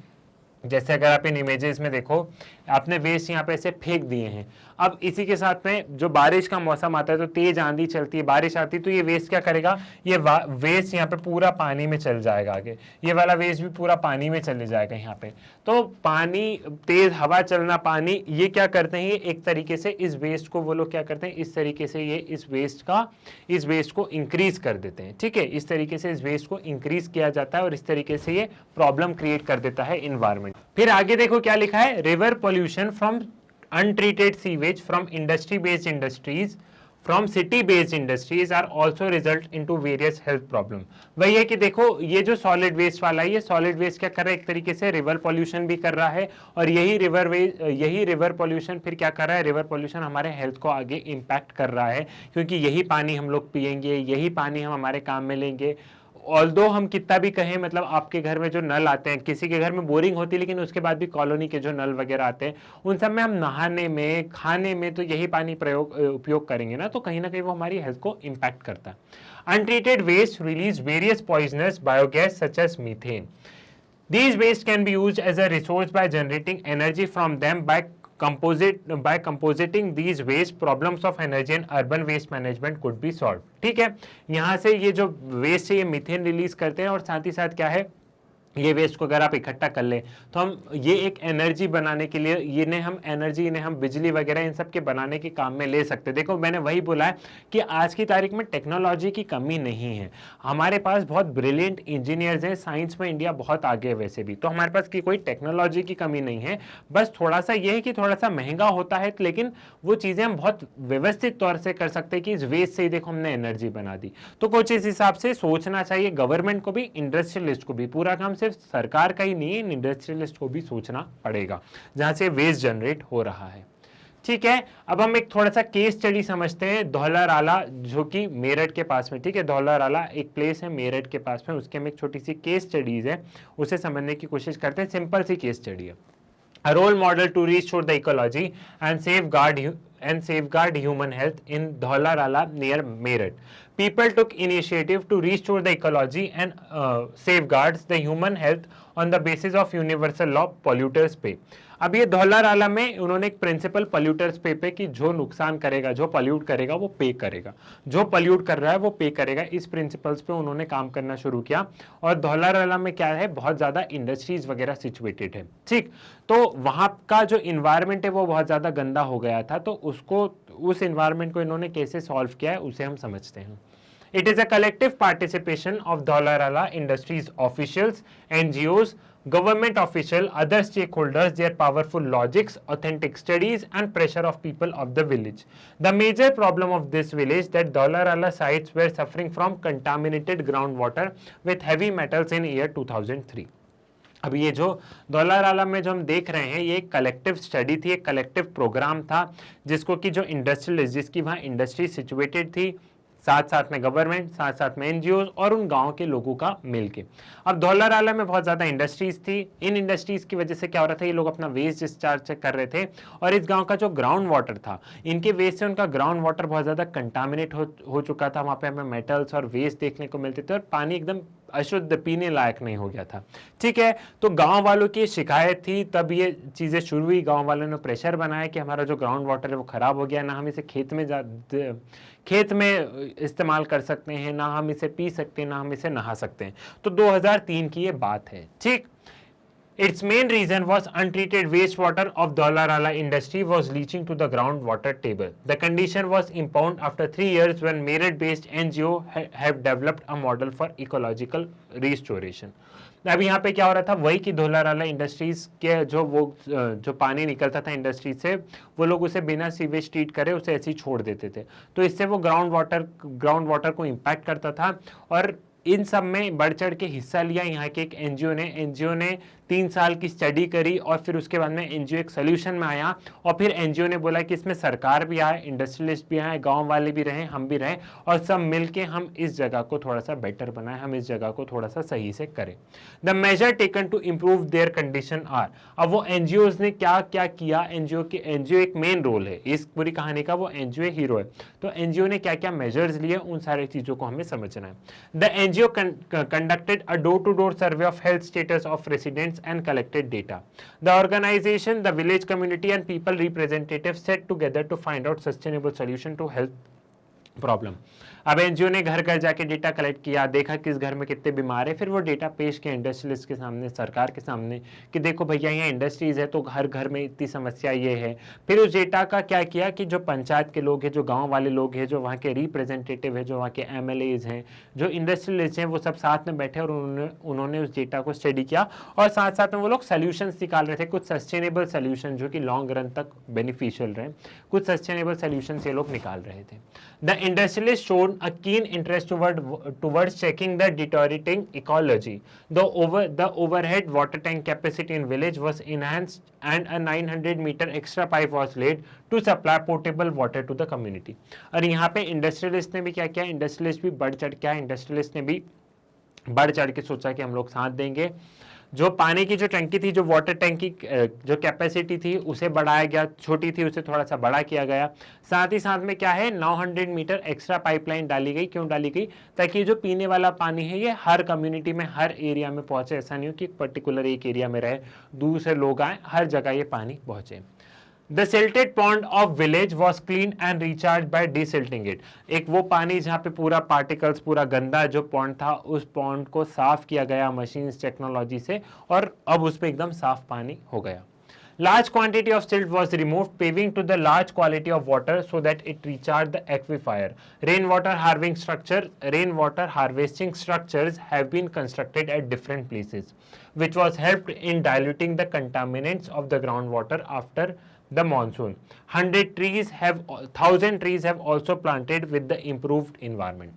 जैसे अगर आप इन इमेजेस में देखो, आपने वेस्ट यहाँ पे ऐसे फेंक दिए हैं। अब इसी के साथ में जो बारिश का मौसम आता है तो तेज आंधी चलती है, बारिश आती है, तो ये वेस्ट क्या करेगा, ये वेस्ट यहाँ पे पूरा पानी में चल जाएगा, आगे ये वाला वेस्ट भी पूरा पानी में चले जाएगा यहाँ पे। तो पानी, तेज हवा चलना, पानी, ये क्या करते हैं, ये एक तरीके से इस वेस्ट को वो लोग क्या करते हैं, इस तरीके से ये इस वेस्ट को इंक्रीज कर देते हैं। ठीक है, इस तरीके से इस वेस्ट को इंक्रीज किया जाता है और इस तरीके से ये प्रॉब्लम क्रिएट कर देता है इन्वायरमेंट। फिर आगे देखो क्या लिखा है, river pollution from untreated sewage from industry based industries from city based industries are also result in to various health problem. वही है कि देखो ये जो सॉलिड वेस्ट वाला है, ये सॉलिड वेस्ट क्या कर रहा है, एक तरीके से रिवर पॉल्यूशन भी कर रहा है, और यही रिवर पॉल्यूशन फिर क्या कर रहा है, रिवर पॉल्यूशन हमारे हेल्थ को आगे इम्पैक्ट कर रहा है, क्योंकि यही पानी हम लोग पियेंगे, यही पानी हम हमारे काम में लेंगे। ऑल्दो हम कितना भी कहें, मतलब आपके घर में जो नल आते हैं, किसी के घर में बोरिंग होती है, लेकिन उसके बाद भी कॉलोनी के जो नल वगैरह आते हैं उन सब में हम नहाने में, खाने में तो यही पानी उपयोग करेंगे ना, तो कहीं ना कहीं वो हमारी हेल्थ को इम्पैक्ट करता है। Untreated waste release various poisonous biogas such as methane. These waste can be used as a resource by generating energy from them by compositing these waste, problems of energy and urban waste management could be solved। ठीक है, यहां से ये जो waste है ये methane release करते हैं, और साथ ही साथ क्या है, ये वेस्ट को अगर आप इकट्ठा कर ले तो हम ये एक एनर्जी बनाने के लिए, इन्हें हम बिजली वगैरह इन सब के बनाने के काम में ले सकते हैं। देखो मैंने वही बोला है कि आज की तारीख में टेक्नोलॉजी की कमी नहीं है, हमारे पास बहुत ब्रिलियंट इंजीनियर्स हैं, साइंस में इंडिया बहुत आगे है वैसे भी, तो हमारे पास की कोई टेक्नोलॉजी की कमी नहीं है, बस थोड़ा सा ये है कि थोड़ा सा महंगा होता है, लेकिन वो चीज़ें हम बहुत व्यवस्थित तौर से कर सकते हैं कि इस वेस्ट से ही देखो हमने एनर्जी बना दी। तो कुछ इस हिसाब से सोचना चाहिए गवर्नमेंट को भी, इंडस्ट्रियलिस्ट को भी। पूरा काम सिर्फ सरकार का ही नहीं है, इंडस्ट्रियलिस्ट को भी सोचना पड़ेगा जहां से वेस्ट जनरेट हो रहा है। ठीक है, अब हम एक थोड़ा सा केस स्टडी समझते हैं। धौलाराला जो कि मेरठ के पास में, ठीक है, धौलाराला एक प्लेस है मेरठ के पास में, उसके में एक छोटी सी केस स्टडीज है, उसे समझने की कोशिश करते हैं। सिंपल सी केस स्टडी है। A role model to restore the ecology and safeguard human health in Dhaularala near Meerut. People took initiative to restore the ecology and safeguards the human health on the basis of universal law, polluters pay। अब ये धौलाराला में उन्होंने एक principal पॉल्यूटर्स पे कि जो नुकसान करेगा, जो पॉल्यूट करेगा वो पे करेगा, जो पॉल्यूट कर रहा है वो पे करेगा, इस प्रिंसिपल्स पे उन्होंने काम करना शुरू किया। और धौलाराला में क्या है, बहुत ज्यादा इंडस्ट्रीज वगैरह सिचुएटेड है, ठीक, तो वहां का जो इन्वायरमेंट है वो बहुत ज्यादा गंदा हो गया था, तो उस इन्वायरमेंट को इन्होंने कैसे सॉल्व किया है उसे हम समझते हैं। It is a collective participation of Dhaularala Industries officials, NGOs, government official, other stakeholders, their powerful logics, authentic studies and pressure of people of the village. The major problem of this village that Dhaularala sites were suffering from contaminated groundwater with heavy metals in year 2003। अब ये जो धौलाराला में जो हम देख रहे हैं ये एक कलेक्टिव स्टडी थी, एक कलेक्टिव प्रोग्राम था, जिसको कि जो इंडस्ट्रियलिस्ट, जिसकी वहाँ इंडस्ट्री सिचुएटेड थी, साथ साथ में गवर्नमेंट, साथ साथ में एनजीओ और उन गांव के लोगों का मिलके। अब धौलाराला में बहुत ज्यादा इंडस्ट्रीज थी, इन इंडस्ट्रीज की वजह से क्या हो रहा था, ये लोग अपना वेस्ट डिस्चार्ज कर रहे थे, और इस गांव का जो ग्राउंड वाटर था, इनके वेस्ट से उनका ग्राउंड वाटर बहुत ज्यादा कंटामिनेट हो चुका था। वहां पे हमें मेटल्स और वेस्ट देखने को मिलते थे, और पानी एकदम अशुद्ध, पीने लायक नहीं हो गया था। ठीक है, तो गांव वालों की शिकायत थी, तब ये चीजें शुरू हुई। गांव वालों ने प्रेशर बनाया कि हमारा जो ग्राउंड वाटर है वो खराब हो गया, ना हम इसे खेत में इस्तेमाल कर सकते हैं, ना हम इसे पी सकते हैं, ना हम इसे नहा सकते हैं। तो 2003 की ये बात है, ठीक। Its main reason was untreated wastewater of Dhaularala industry was leaching to the groundwater table. The condition was impounded after 3 years when Meerut-based NGO have developed a model for ecological restoration. अब यहाँ पे क्या हो रहा था, वही कि धौलाराला industries के जो पानी निकलता था इंडस्ट्री से, वो लोग उसे बिना सीवेज ट्रीट करे उसे ऐसे ही छोड़ देते थे, तो इससे वो ग्राउंड वाटर को इम्पैक्ट करता था। और इन सब में बढ़ चढ़ के हिस्सा लिया यहाँ के एक एनजीओ ने 3 साल की स्टडी करी, और फिर उसके बाद में एनजीओ एक सोल्यूशन में आया, और फिर एनजीओ ने बोला कि इसमें सरकार भी आए, इंडस्ट्रियलिस्ट भी आए, गांव वाले भी रहें, हम भी रहें, और सब मिलके हम इस जगह को थोड़ा सा बेटर बनाएं, हम इस जगह को थोड़ा सा सही से करें। The measure taken to improve their condition are, अब वो एनजीओज ने क्या क्या किया, एनजीओ एक मेन रोल है इस पूरी कहानी का, वो एनजीओ हीरो है, तो एनजीओ ने क्या क्या मेजर्स लिए, उन सारी चीजों को हमें समझना है। The NGO conducted a door-to-door survey of health status of residents and collected data. The organization, the village community and people representatives sat together to find out sustainable solution to health problem. अब NGO ने घर घर जाके data collect किया, देखा किस घर में कितने बीमार है, फिर वो डेटा पेश किया इंडस्ट्रियलिस्ट के सामने, सरकार के सामने, कि देखो भैया यहाँ इंडस्ट्रीज है तो हर घर में इतनी समस्या ये है। फिर उस डेटा का क्या किया कि जो पंचायत के लोग हैं, जो गाँव वाले लोग हैं, जो वहाँ के रिप्रेजेंटेटिव है, जो वहाँ के MLAs हैं, जो इंडस्ट्रियलिस्ट हैं, वो सब साथ में बैठे और उन्होंने उस डेटा को स्टडी किया और साथ साथ में वो लोग सोल्यूशंस निकाल रहे थे, कुछ सस्टेनेबल सोल्यूशन जो कि लॉन्ग रन तक बेनिफिशियल रहे, कुछ सस्टेनेबल सोल्यूशंस ये लोग निकाल रहे थे। The industrialist showed a keen interest towards checking the deteriorating ecology. The overhead water tank capacity in village was enhanced and a 900-meter extra pipe was laid to supply potable water to the community. और यहाँ पे industrialist ने भी क्या किया, industrialist भी बढ़ चढ़ के, इंडस्ट्रियलिस्ट ने भी बढ़ चढ़ के सोचा कि हम लोग साथ देंगे। जो पानी की जो टंकी थी, जो वाटर टैंक की जो कैपेसिटी थी उसे बढ़ाया गया, छोटी थी उसे थोड़ा सा बड़ा किया गया। साथ ही साथ में क्या है, 900 मीटर एक्स्ट्रा पाइपलाइन डाली गई। क्यों डाली गई? ताकि जो पीने वाला पानी है ये हर कम्युनिटी में, हर एरिया में पहुंचे। ऐसा नहीं हो कि पर्टिकुलर एक एरिया में रहे, दूर से लोग आए, हर जगह ये पानी पहुंचे। The silted pond of village was cleaned and recharged by desilting it. एक वो पानी जहाँ पे पूरा पार्टिकल्स, पूरा गंदा जो पॉन्ड था, उस पॉन्ड को साफ किया गया मशीन्स टेक्नोलॉजी से और अब उसमें एकदम साफ पानी हो गया। Large quantity of silt was removed, paving to the large quality of water so that it recharged the aquifer. Rainwater harvesting structures have been constructed at different places, which was helped in diluting the contaminants of the groundwater after the monsoon. 1,000 trees have also planted with the improved environment.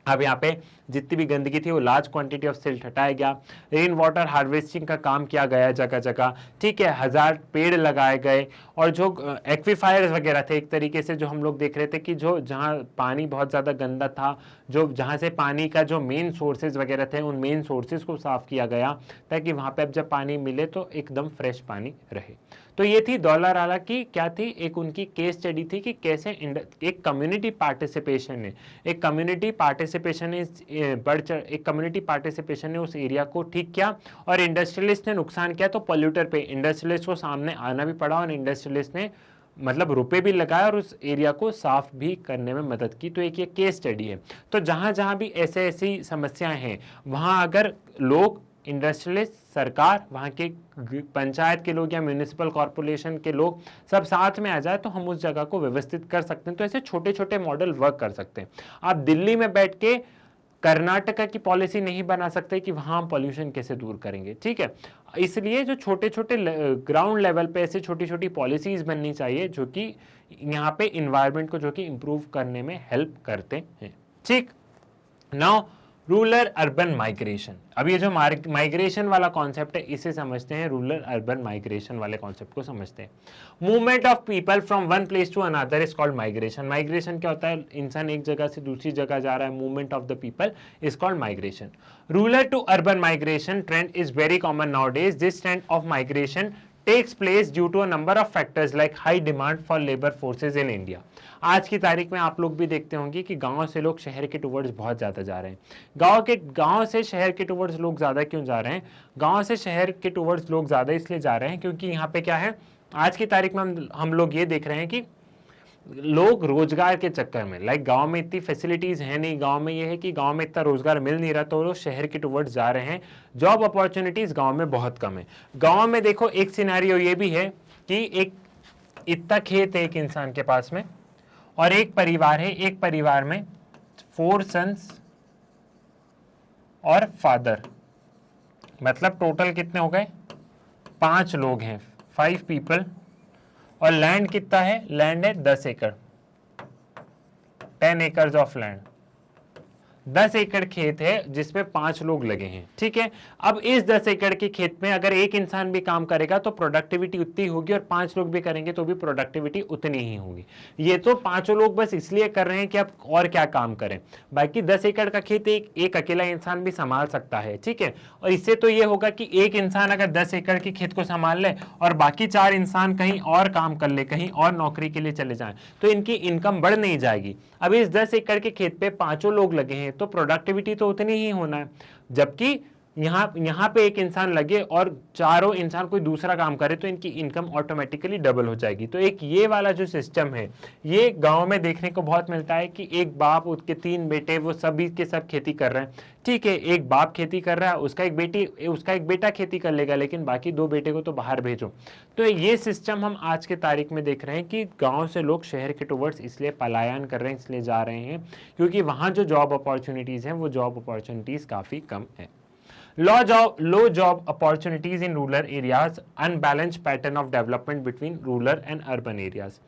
अब यहाँ पे जितनी भी गंदगी थी वो large quantity of silt हटाया गया। रेन वाटर हार्वेस्टिंग का काम किया गया जगह जगह, ठीक है, 1000 पेड़ लगाए गए और जो एक्विफायर्स वगैरह थे, एक तरीके से जो हम लोग देख रहे थे कि जो जहाँ पानी बहुत ज़्यादा गंदा था, जो जहाँ से पानी का जो मेन सोर्सेज वगैरह थे, उन मेन सोर्सेज को साफ किया गया ताकि वहाँ पे अब जब पानी मिले तो एकदम फ्रेश पानी रहे। तो ये थी दौला राला की क्या थी, एक उनकी केस स्टडी थी कि कैसे एक कम्युनिटी पार्टिसिपेशन ने एक कम्युनिटी पार्टिसिपेशन ने उस एरिया को ठीक किया और इंडस्ट्रियलिस्ट ने नुकसान किया तो पॉल्यूटर पे इंडस्ट्रियलिस्ट को सामने आना भी पड़ा और इंडस्ट्रियलिस्ट ने मतलब रुपए भी लगाए और उस एरिया को साफ भी करने में मदद की। तो एक ये केस स्टडी है। तो जहाँ जहाँ भी ऐसी समस्याएं हैं वहाँ अगर लोग, इंडस्ट्रियलिस्ट, सरकार, वहाँ के पंचायत के लोग या म्यूनिसिपल कॉर्पोरेशन के लोग सब साथ में आ जाए तो हम उस जगह को व्यवस्थित कर सकते हैं। तो ऐसे छोटे छोटे मॉडल वर्क कर सकते हैं। आप दिल्ली में बैठ के कर्नाटका की पॉलिसी नहीं बना सकते कि वहाँ हम पॉल्यूशन कैसे दूर करेंगे, ठीक है। इसलिए जो छोटे छोटे ग्राउंड लेवल पे ऐसे छोटी छोटी पॉलिसीज बननी चाहिए जो कि यहाँ पे इन्वायरमेंट को जो कि इम्प्रूव करने में हेल्प करते हैं, ठीक। Now rural urban migration. अब ये जो माइग्रेशन वाला कॉन्सेप्ट है इसे समझते हैं, रूरल अर्बन माइग्रेशन वाले कॉन्सेप्ट को समझते हैं। Movement of people from one place to another is called migration. Migration क्या होता है? इंसान एक जगह से दूसरी जगह जा रहा है, movement of the people is called migration. Rural to urban migration trend is very common nowadays. This trend of migration takes place due to a number of factors like high demand for labor forces in India. आज की तारीख में आप लोग भी देखते होंगे कि गांव से लोग शहर के टुवर्ड्स बहुत ज़्यादा जा रहे हैं। गांव से शहर के टुवर्ड्स लोग ज़्यादा क्यों जा रहे हैं? गांव से शहर के टुवर्ड्स लोग ज़्यादा इसलिए जा रहे हैं क्योंकि यहाँ पे क्या है, आज की तारीख में हम लोग ये देख रहे हैं कि लोग रोजगार के चक्कर में, लाइक गांव में इतनी फैसिलिटीज है नहीं, गांव में ये है कि गांव में इतना रोजगार मिल नहीं रहा तो लोग शहर के टुवर्ड्स जा रहे हैं। जॉब अपॉर्चुनिटीज गांव में बहुत कम है। गांव में देखो एक सिनेरियो ये भी है कि एक इतना खेत है एक इंसान के पास में और एक परिवार है, एक परिवार में 4 सन्स और फादर, मतलब टोटल कितने हो गए? 5 लोग हैं, 5 पीपल। और लैंड कितना है? लैंड है 10 एकड़, 10 एकर्स ऑफ लैंड। 10 एकड़ खेत है जिसमें 5 लोग लगे हैं, ठीक है। अब इस 10 एकड़ के खेत में अगर एक इंसान भी काम करेगा तो प्रोडक्टिविटी उतनी होगी और 5 लोग भी करेंगे तो भी प्रोडक्टिविटी उतनी ही होगी। ये तो 5 लोग बस इसलिए कर रहे हैं कि अब और क्या काम करें, बाकी 10 एकड़ का खेत एक अकेला इंसान भी संभाल सकता है, ठीक है। और इससे तो ये होगा कि एक इंसान अगर 10 एकड़ के खेत को संभाल ले और बाकी 4 इंसान कहीं और काम कर ले, कहीं और नौकरी के लिए चले जाएं, तो इनकी इनकम बढ़ नहीं जाएगी। अब इस 10 एकड़ के खेत पे 5 लोग लगे हैं तो प्रोडक्टिविटी तो उतनी ही होना है। जबकि यहाँ पे एक इंसान लगे और चारों इंसान कोई दूसरा काम करे तो इनकी इनकम ऑटोमेटिकली डबल हो जाएगी। तो एक ये वाला जो सिस्टम है ये गांव में देखने को बहुत मिलता है कि एक बाप, उसके 3 बेटे, वो सभी के सब खेती कर रहे हैं। ठीक है, एक बाप खेती कर रहा है, उसका एक बेटा खेती कर लेगा, लेकिन बाकी 2 बेटे को तो बाहर भेजो। तो ये सिस्टम हम आज के तारीख में देख रहे हैं कि गांव से लोग शहर के टुवर्ड्स इसलिए पलायन कर रहे हैं, इसलिए जा रहे हैं क्योंकि वहां जो जॉब अपॉर्चुनिटीज हैं वो जॉब अपॉर्चुनिटीज काफी कम है। Low job opportunities in rural areas, unbalanced pattern of development between rural and urban areas.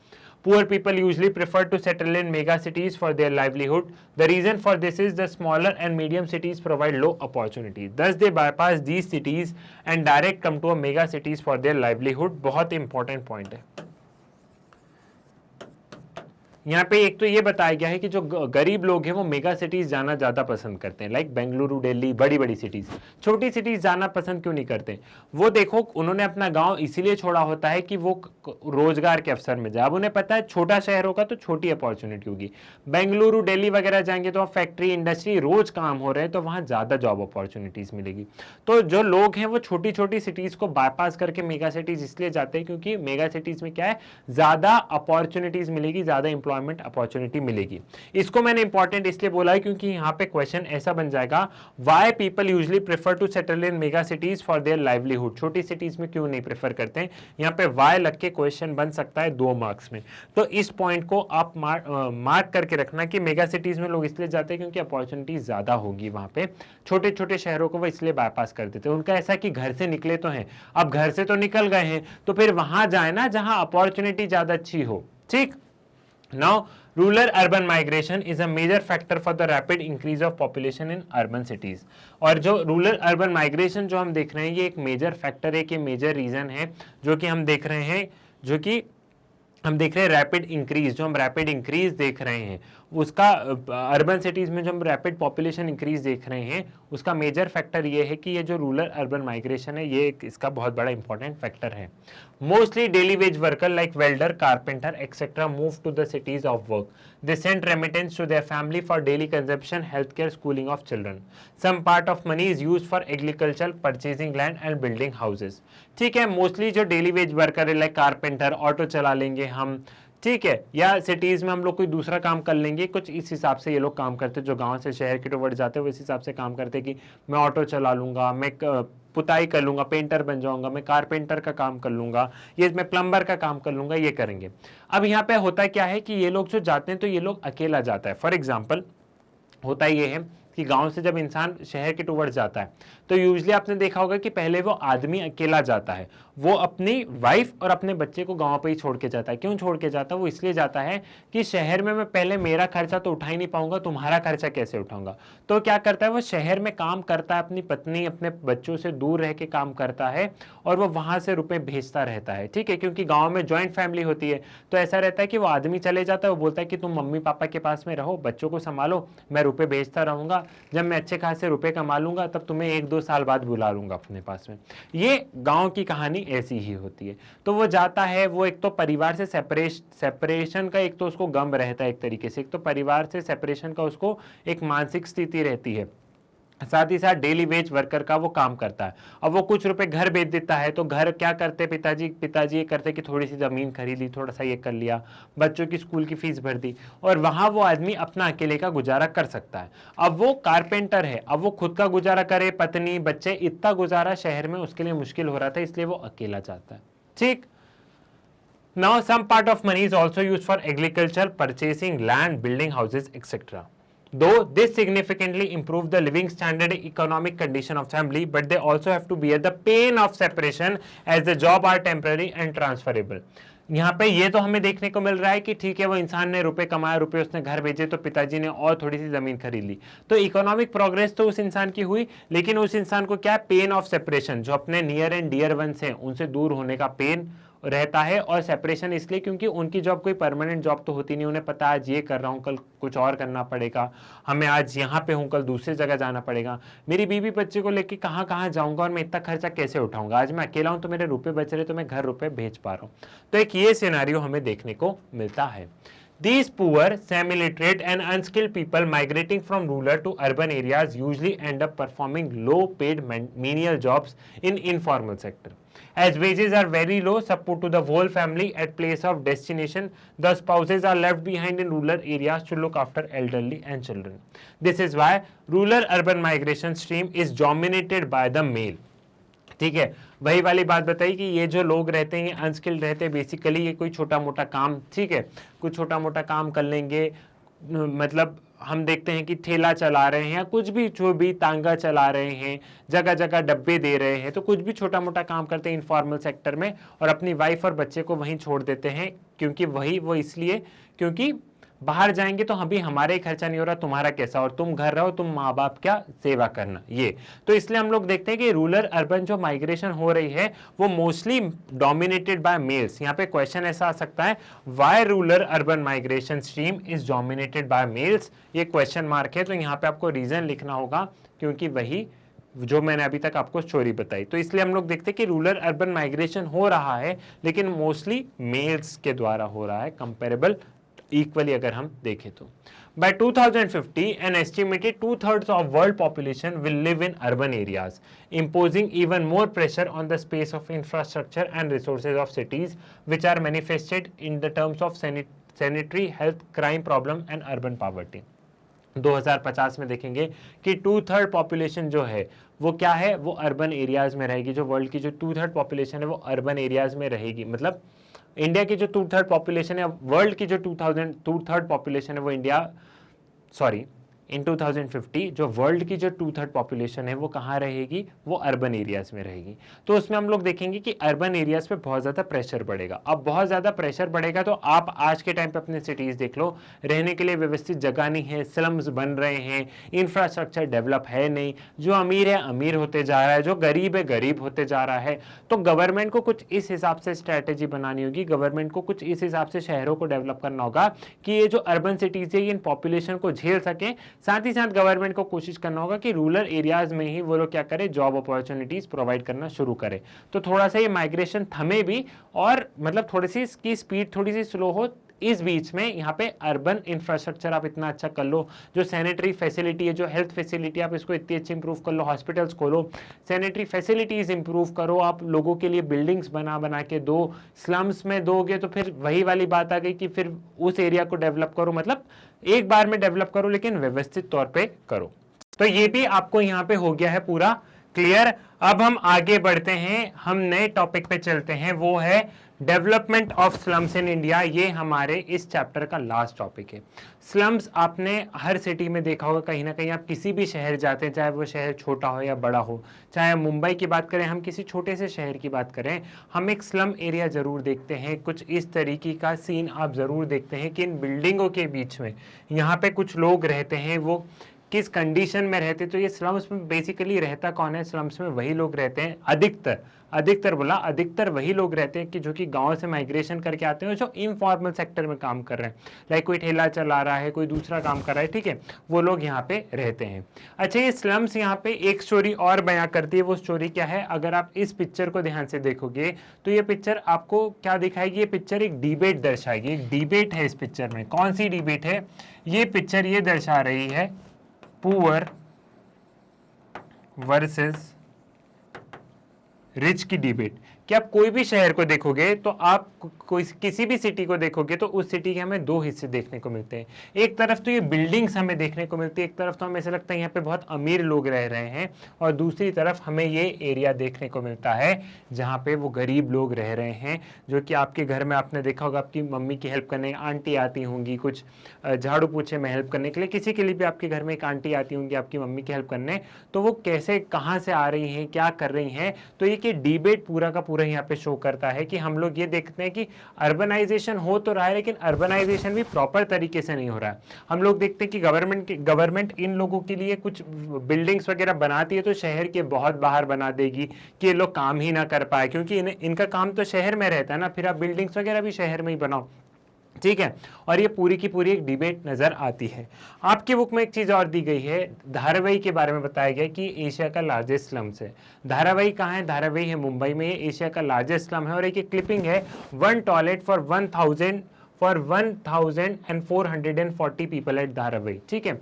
Poor people usually prefer to settle in mega cities for their livelihood. The reason for this is the smaller and medium cities provide low opportunities. Thus, they bypass these cities and direct come to a mega cities for their livelihood. बहुत important point है। यहाँ पे एक तो ये बताया गया है कि जो गरीब लोग हैं वो मेगा सिटीज जाना ज्यादा पसंद करते हैं, लाइक बेंगलुरु, दिल्ली, बड़ी बड़ी सिटीज। छोटी सिटीज जाना पसंद क्यों नहीं करते? वो देखो, उन्होंने अपना गांव इसीलिए छोड़ा होता है कि वो रोजगार के अवसर में जाए। अब उन्हें पता है छोटा शहर होगा तो छोटी अपॉर्चुनिटी होगी। बेंगलुरु, दिल्ली वगैरह जाएंगे तो फैक्ट्री, इंडस्ट्री, रोज काम हो रहे हैं तो वहां ज्यादा जॉब अपॉर्चुनिटीज मिलेगी। तो जो लोग हैं वो छोटी छोटी सिटीज को बाईपास करके मेगा सिटीज इसलिए जाते हैं क्योंकि मेगा सिटीज में क्या है, ज्यादा अपॉर्चुनिटीज मिलेगी, ज्यादा एम्प्लॉयमेंट अपॉर्चुनिटी मिलेगी। इसको मैंने इंपॉर्टेंट इसलिए बोला है क्योंकि यहां पे क्वेश्चन ऐसा बन जाएगा, why people usually prefer to settle in mega cities for their livelihood. छोटी सिटीज में क्यों नहीं प्रेफर करते हैं? यहां पे व्हाई लग के क्वेश्चन बन सकता है 2 मार्क्स में। तो इस पॉइंट को आप मार्क करके रखना कि मेगा सिटीज में लोग इसलिए जाते हैं क्योंकि अपॉर्चुनिटी ज्यादा होगी वहां पे। छोटे छोटे शहरों को वो इसलिए बाईपास कर देते हैं। उनका ऐसा कि घर से निकले तो हैं, अब घर से तो निकल गए हैं तो फिर वहां जाए ना जहां अपॉर्चुनिटी ज्यादा अच्छी हो। ठीक। Now, rural-urban migration is a major factor for the rapid increase of population in urban cities. और जो rural-urban migration जो हम देख रहे हैं ये एक मेजर फैक्टर है, कि मेजर रीजन है जो कि हम देख रहे हैं, जो कि हम देख रहे हैं रैपिड इंक्रीज। जो हम रैपिड इंक्रीज देख रहे हैं उसका अर्बन सिटीज में जो हम रैपिड पॉपुलेशन इंक्रीज देख रहे हैं उसका मेजर फैक्टर ये है कि ये जो रूरल अर्बन माइग्रेशन है ये इसका बहुत बड़ा इंपॉर्टेंट फैक्टर है। Mostly daily wage worker like welder, carpenter etcetera move to the cities of work. They send remittance to their family for daily consumption, healthcare, schooling of children. Some part of money is used for agriculture, purchasing land and building houses. ठीक है, mostly जो daily wage worker है like carpenter, auto चला लेंगे हम, ठीक है, या सिटीज में हम लोग कोई दूसरा काम कर लेंगे, कुछ इस हिसाब से ये लोग काम करते हैं। जो गांव से शहर के टुवर्ड जाते हैं वो इस हिसाब से काम करते हैं कि मैं ऑटो चला लूंगा, मैं पुताई कर लूंगा, पेंटर बन जाऊंगा, मैं कारपेंटर का काम कर लूंगा, ये मैं प्लम्बर का काम कर लूंगा, ये करेंगे। अब यहाँ पे होता क्या है कि ये लोग जो जाते हैं तो ये लोग अकेला जाता है। फॉर एग्जाम्पल होता ये है कि गांव से जब इंसान शहर के टुवर्ड जाता है तो यूजुअली आपने देखा होगा कि पहले वो आदमी अकेला जाता है, वो अपनी वाइफ और अपने बच्चे को गांव पे ही छोड़ के जाता है। क्यों छोड़ के जाता है? वो इसलिए जाता है कि शहर में मैं पहले मेरा खर्चा तो उठा ही नहीं पाऊंगा, तुम्हारा खर्चा कैसे उठाऊंगा। तो क्या करता है, वो शहर में काम करता है, अपनी पत्नी अपने बच्चों से दूर रह के काम करता है और वो वहां से रुपए भेजता रहता है। ठीक है, क्योंकि गाँव में ज्वाइंट फैमिली होती है तो ऐसा रहता है कि वो आदमी चले जाता है, वो बोलता है कि तुम मम्मी पापा के पास में रहो, बच्चों को संभालो, मैं रुपए भेजता रहूंगा, जब मैं अच्छे खासे रुपए कमा लूंगा तब तुम्हें 1-2 साल बाद बुला लूंगा अपने पास में। ये गांव की कहानी ऐसी ही होती है। तो वो जाता है, वो एक तो परिवार से सेपरेशन का एक तो उसको गम रहता है एक तरीके से, एक तो परिवार से सेपरेशन का उसको एक मानसिक स्थिति रहती है, साथ ही साथ डेली वेज वर्कर का वो काम करता है। अब वो कुछ रुपए घर भेज देता है तो घर क्या करते पिताजी ये करते कि थोड़ी सी जमीन खरीद ली, थोड़ा सा ये कर लिया, बच्चों की स्कूल की फीस भर दी, और वहां वो आदमी अपना अकेले का गुजारा कर सकता है। अब वो कारपेंटर है, अब वो खुद का गुजारा करे, पत्नी बच्चे, इतना गुजारा शहर में उसके लिए मुश्किल हो रहा था, इसलिए वो अकेला जाता है। ठीक। Now some part of money is also used for agriculture, purchasing land, building houses, etc. Though this significantly improve the living standard and economic condition of family, but they also have to bear the pain of separation as the job are temporary and transferable. यहाँ पे ये तो हमें देखने को मिल रहा है कि ठीक है, वो इंसान ने रुपए कमाए, रुपए उसने घर भेजे तो पिताजी ने और थोड़ी सी जमीन खरीद ली, तो इकोनॉमिक प्रोग्रेस तो उस इंसान की हुई, लेकिन उस इंसान को क्या, पेन ऑफ सेपरेशन, जो अपने नियर एंड डियर वंस हैं उनसे दूर होने का पेन रहता है। और सेपरेशन इसलिए क्योंकि उनकी जॉब कोई परमानेंट जॉब तो होती नहीं, उन्हें पता आज ये कर रहा हूँ, कल कुछ और करना पड़ेगा, हमें आज यहाँ पे हूँ कल दूसरी जगह जाना पड़ेगा, मेरी बीवी बच्चे को लेके कहाँ कहाँ जाऊँगा और मैं इतना खर्चा कैसे उठाऊंगा, आज मैं अकेला हूँ तो मेरे रुपए बच रहे तो मैं घर रुपए भेज पा रहा हूँ। तो एक ये सिनेरियो हमें देखने को मिलता है। These poor, semi-literate and unskilled people migrating from rural to urban areas usually end up performing low-paid menial jobs in informal sector. As wages are very low, support to the whole family at place of destination, the spouses are left behind in rural areas to look after elderly and children. This is why rural-urban migration stream is dominated by the male. ठीक है, वही वाली बात बताई कि ये जो लोग रहते हैं अनस्किल्ड रहते हैं, बेसिकली ये कोई छोटा मोटा काम, ठीक है, कुछ छोटा मोटा काम कर लेंगे, मतलब हम देखते हैं कि ठेला चला रहे हैं या कुछ भी, जो भी तांगा चला रहे हैं, जगह जगह डब्बे दे रहे हैं, तो कुछ भी छोटा मोटा काम करते हैं इनफॉर्मल सेक्टर में और अपनी वाइफ और बच्चे को वहीं छोड़ देते हैं, क्योंकि वही वो इसलिए क्योंकि बाहर जाएंगे तो अभी हमारा ही खर्चा नहीं हो रहा, तुम्हारा कैसा, और तुम घर रहो, तुम माँ बाप क्या सेवा करना, ये तो इसलिए हम लोग देखते हैं कि रूरल अर्बन जो माइग्रेशन हो रही है वो मोस्टली डोमिनेटेड बाय मेल्स। यहाँ पे क्वेश्चन ऐसा आ सकता है, why rural urban migration stream is dominated by males, ये क्वेश्चन मार्क है, तो यहाँ पे आपको रीजन लिखना होगा, क्योंकि वही जो मैंने अभी तक आपको स्टोरी बताई। तो इसलिए हम लोग देखते हैं कि रूरल अर्बन माइग्रेशन हो रहा है, लेकिन मोस्टली मेल्स के द्वारा हो रहा है, कंपेरेबल इक्वली अगर हम देखें तो। By 2050, an estimated 2/3 of world population will live in urban areas, imposing even more pressure on the space of infrastructure and resources of cities, which are manifested in the terms of sanitary, health, crime problem and urban poverty. 2050 में देखेंगे कि 2/3 population जो है वो क्या है, वो urban areas में रहेगी। जो वर्ल्ड की जो 2/3 पॉपुलेशन है वो अर्बन एरियाज में रहेगी, मतलब इंडिया की जो 2/3 पॉपुलेशन है, वर्ल्ड की जो 2/3 पॉपुलेशन है वो इन 2050 जो वर्ल्ड की जो 2/3 पॉपुलेशन है वो कहाँ रहेगी, वो अर्बन एरियाज में रहेगी। तो उसमें हम लोग देखेंगे कि अर्बन एरियाज पे बहुत ज़्यादा प्रेशर बढ़ेगा। अब बहुत ज़्यादा प्रेशर बढ़ेगा तो आप आज के टाइम पे अपने सिटीज़ देख लो, रहने के लिए व्यवस्थित जगह नहीं है, स्लम्स बन रहे हैं, इंफ्रास्ट्रक्चर डेवलप है नहीं, जो अमीर है अमीर होते जा रहा है, जो गरीब है गरीब होते जा रहा है। तो गवर्नमेंट को कुछ इस हिसाब से स्ट्रैटेजी बनानी होगी, गवर्नमेंट को कुछ इस हिसाब से शहरों को डेवलप करना होगा कि ये जो अर्बन सिटीज़ है ये इन पॉपुलेशन को झेल सकें। साथ ही साथ गवर्नमेंट को कोशिश करना होगा कि रूरल एरियाज में ही वो लोग क्या करें, जॉब अपॉर्चुनिटीज प्रोवाइड करना शुरू करें। तो थोड़ा सा ये माइग्रेशन थमे भी और मतलब थोड़ी सी इसकी स्पीड थोड़ी सी स्लो हो, इस बीच में यहाँ पे अर्बन इंफ्रास्ट्रक्चर आप इतना अच्छा कर लो, जो सैनिटरी फैसिलिटी है, जो हेल्थ फैसिलिटी आप इसको इतनी अच्छी इंप्रूव कर लो, हॉस्पिटल्स खोलो, सैनिटरी फैसिलिटीज इंप्रूव करो, आप लोगों के लिए बिल्डिंग्स बना के दो, स्लम्स में दोगे तो फिर वही वाली बात आ गई कि फिर उस एरिया को डेवलप करो, मतलब एक बार में डेवलप करो लेकिन व्यवस्थित तौर पे करो। तो ये भी आपको यहाँ पे हो गया है पूरा क्लियर। अब हम आगे बढ़ते हैं, हम नए टॉपिक पे चलते हैं, वो है development of slums in India. ये हमारे इस चैप्टर का लास्ट टॉपिक है। स्लम्स आपने हर सिटी में देखा होगा, कहीं ना कहीं आप किसी भी शहर जाते हैं, चाहे वो शहर छोटा हो या बड़ा हो, चाहे मुंबई की बात करें, हम किसी छोटे से शहर की बात करें, हम एक स्लम एरिया जरूर देखते हैं। कुछ इस तरीके का सीन आप जरूर देखते हैं कि इन बिल्डिंगों के बीच में यहाँ पे कुछ लोग रहते हैं, वो किस कंडीशन में रहते। तो ये स्लम्स में बेसिकली रहता कौन है, स्लम्स में वही लोग रहते हैं, अधिकतर वही लोग रहते हैं कि जो कि गांव से माइग्रेशन करके आते हैं, जो इनफॉर्मल सेक्टर में काम कर रहे हैं, लाइक कोई ठेला चला रहा है, कोई दूसरा काम कर रहा है, ठीक है, वो लोग यहाँ पे रहते हैं। अच्छा, ये स्लम्स यहाँ पे एक स्टोरी और बयां करती है। वो स्टोरी क्या है, अगर आप इस पिक्चर को ध्यान से देखोगे तो ये पिक्चर आपको क्या दिखाएगी, ये पिक्चर एक डिबेट दर्शाएगी। एक डिबेट है इस पिक्चर में। कौन सी डिबेट है ये पिक्चर, ये दर्शा रही है पुअर वर्सेस रिच की डिबेट। कि आप कोई भी शहर को देखोगे तो आप कोई किसी भी सिटी को देखोगे तो उस सिटी के हमें दो हिस्से देखने को मिलते हैं। एक तरफ तो ये बिल्डिंग्स हमें देखने को मिलती है, एक तरफ तो हमें ऐसा लगता है यहाँ पे बहुत अमीर लोग रह रहे हैं, और दूसरी तरफ हमें ये एरिया देखने को मिलता है जहाँ पे वो गरीब लोग रह रहे हैं। जो कि आपके घर में आपने देखा होगा, आपकी मम्मी की हेल्प करने आंटी आती होंगी, कुछ झाड़ू पोछे में हेल्प करने के लिए, किसी के लिए भी आपके घर में एक आंटी आती होंगी आपकी मम्मी की हेल्प करने, तो वो कैसे कहाँ से आ रही हैं, क्या कर रही हैं। तो ये डिबेट पूरा का पूरा यहाँ पे शो करता है कि हम लोग ये देखते हैं कि अर्बनाइजेशन हो तो रहा है, लेकिन अर्बनाइजेशन भी प्रॉपर तरीके से नहीं हो रहा है। हम लोग देखते हैं कि गवर्नमेंट इन लोगों के लिए कुछ बिल्डिंग्स वगैरह बनाती है तो शहर के बहुत बाहर बना देगी कि ये लोग काम ही ना कर पाए, क्योंकि इनका काम तो शहर में रहता है ना, फिर आप बिल्डिंग्स वगैरह भी शहर में ही बनाओ, ठीक है। और ये पूरी की पूरी एक डिबेट नजर आती है। आपकी बुक में एक चीज और दी गई है, धारावी के बारे में बताया गया कि एशिया का लार्जेस्ट स्लम है। धारावी कहाँ है, धारावी है मुंबई में, ये एशिया का लार्जेस्ट स्लम है। और एक क्लिपिंग है, 1 toilet for for 1440 people at Dharavi. ठीक है,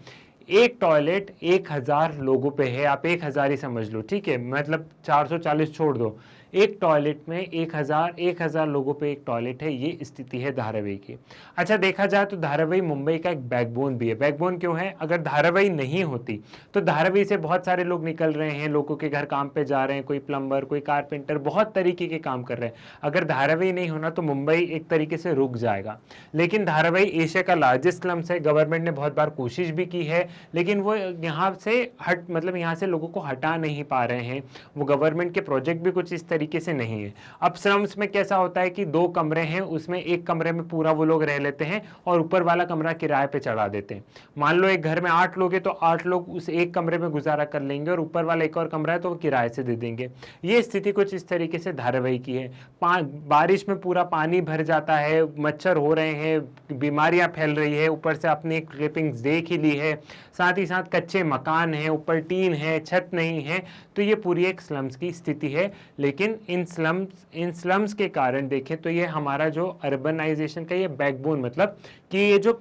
एक टॉयलेट 1000 लोगों पे है, आप 1000 ही समझ लो। ठीक है, मतलब 440 छोड़ दो, एक टॉयलेट में 1000 लोगों पे एक टॉयलेट है, ये स्थिति है धारावी की। अच्छा, देखा जाए तो धारावी मुंबई का एक बैकबोन भी है। बैकबोन क्यों है? अगर धारावी नहीं होती तो धारावी से बहुत सारे लोग निकल रहे हैं, लोगों के घर काम पे जा रहे हैं, कोई प्लम्बर, कोई कारपेंटर, बहुत तरीके के काम कर रहे हैं। अगर धारावी नहीं होना तो मुंबई एक तरीके से रुक जाएगा। लेकिन धारावी एशिया का लार्जेस्ट स्लम्स है। गवर्नमेंट ने बहुत बार कोशिश भी की है, लेकिन वो यहाँ से मतलब यहाँ से लोगों को हटा नहीं पा रहे हैं। वो गवर्नमेंट के प्रोजेक्ट भी कुछ इस तरीके से नहीं है। अब स्लम्स में कैसा होता है कि 2 कमरे हैं, उसमें एक कमरे में पूरा वो लोग रह लेते हैं और ऊपर वाला कमरा किराए पे चढ़ा देते हैं। मान लो एक घर में 8 लोग हैं तो 8 लोग उस एक कमरे में गुजारा कर लेंगे और ऊपर वाला एक और कमरा है तो वो किराए से दे देंगे। ये स्थिति कुछ इस तरीके से धारावी की है। बारिश में पूरा पानी भर जाता है, मच्छर हो रहे हैं, बीमारियां फैल रही है, ऊपर से आपने क्लिपिंग्स देख ही ली है, साथ ही साथ कच्चे मकान है, ऊपर टीन है, छत नहीं है। तो ये पूरी एक स्लम्स की स्थिति है। लेकिन इन स्लम्स के कारण देखें तो ये हमारा जो अर्बनाइजेशन का ये बैकबोन, मतलब कि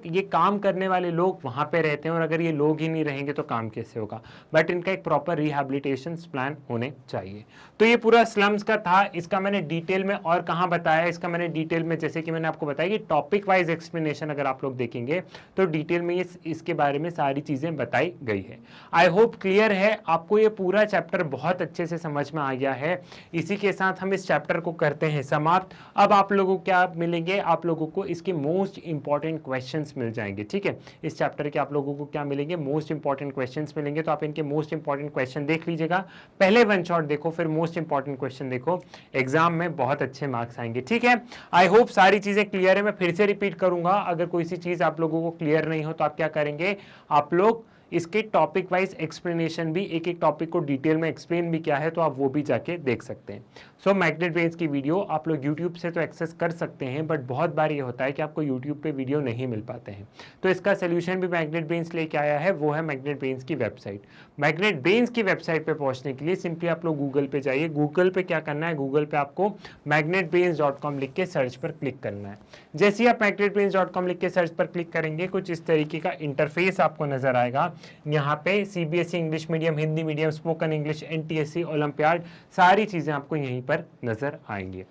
ये काम करने वाले लोग वहां पे रहते हैं, और अगर ये लोग ही नहीं रहेंगे तो काम कैसे होगा। बट इनका एक प्रॉपर रिहैबिलिटेशन प्लान होने चाहिए। तो ये पूरा स्लम्स का था। इसका मैंने डिटेल में और कहाँ बताया, इसका मैंने डिटेल में, जैसे कि मैंने आपको बताया कि टॉपिक वाइज एक्सप्लेनेशन अगर आप लोग देखेंगे तो डिटेल में इसके बारे में सारी चीजें बताई गई है। आई होप क्लियर है, आपको ये पूरा चैप्टर बहुत अच्छे से समझ में आ गया है। इसी के साथ हम इस चैप्टर को करते हैं समाप्त। अब आप लोगों को क्या मिलेंगे, आप लोगों को इसके मोस्ट इंपॉर्टेंट क्वेश्चंस मिल जाएंगे। ठीक है, इस चैप्टर के आप लोगों को क्या मिलेंगे, मोस्ट इंपॉर्टेंट क्वेश्चंस मिलेंगे। तो आप इनके मोस्ट इंपॉर्टेंट क्वेश्चन देख लीजिएगा, पहले वन शॉट देखो, फिर मोस्ट इंपॉर्टेंट क्वेश्चन देखो, एग्जाम में बहुत अच्छे मार्क्स आएंगे। ठीक है, आई होप सारी चीजें क्लियर है। मैं फिर से रिपीट करूंगा, अगर कोई सी चीज आप लोगों को क्लियर नहीं हो तो आप क्या करेंगे, आप लोग इसके टॉपिक वाइज एक्सप्लेनेशन भी, एक एक टॉपिक को डिटेल में एक्सप्लेन भी किया है, तो आप वो भी जाके देख सकते हैं। सो मैग्नेट ब्रेन्स की वीडियो आप लोग यूट्यूब से तो एक्सेस कर सकते हैं, बट बहुत बार ये होता है कि आपको यूट्यूब पे वीडियो नहीं मिल पाते हैं। तो इसका सोल्यूशन भी मैग्नेट ब्रेन्स लेके आया है, वो है मैग्नेट ब्रेन्स की वेबसाइट। मैग्नेट ब्रेन्स की वेबसाइट पे पहुंचने के लिए सिंपली आप लोग गूगल पे जाइए। गूगल पे क्या करना है, गूगल पे आपको magnetbrains.com लिख के सर्च पर क्लिक करना है। जैसे ही आप magnetbrains.com लिख के सर्च पर क्लिक करेंगे, कुछ इस तरीके का इंटरफेस आपको नजर आएगा। यहाँ पे CBSE English medium, Hindi medium, spoken English, NTSC, olympiad, सारी चीजें आपको यहीं पर नजर आएंगी।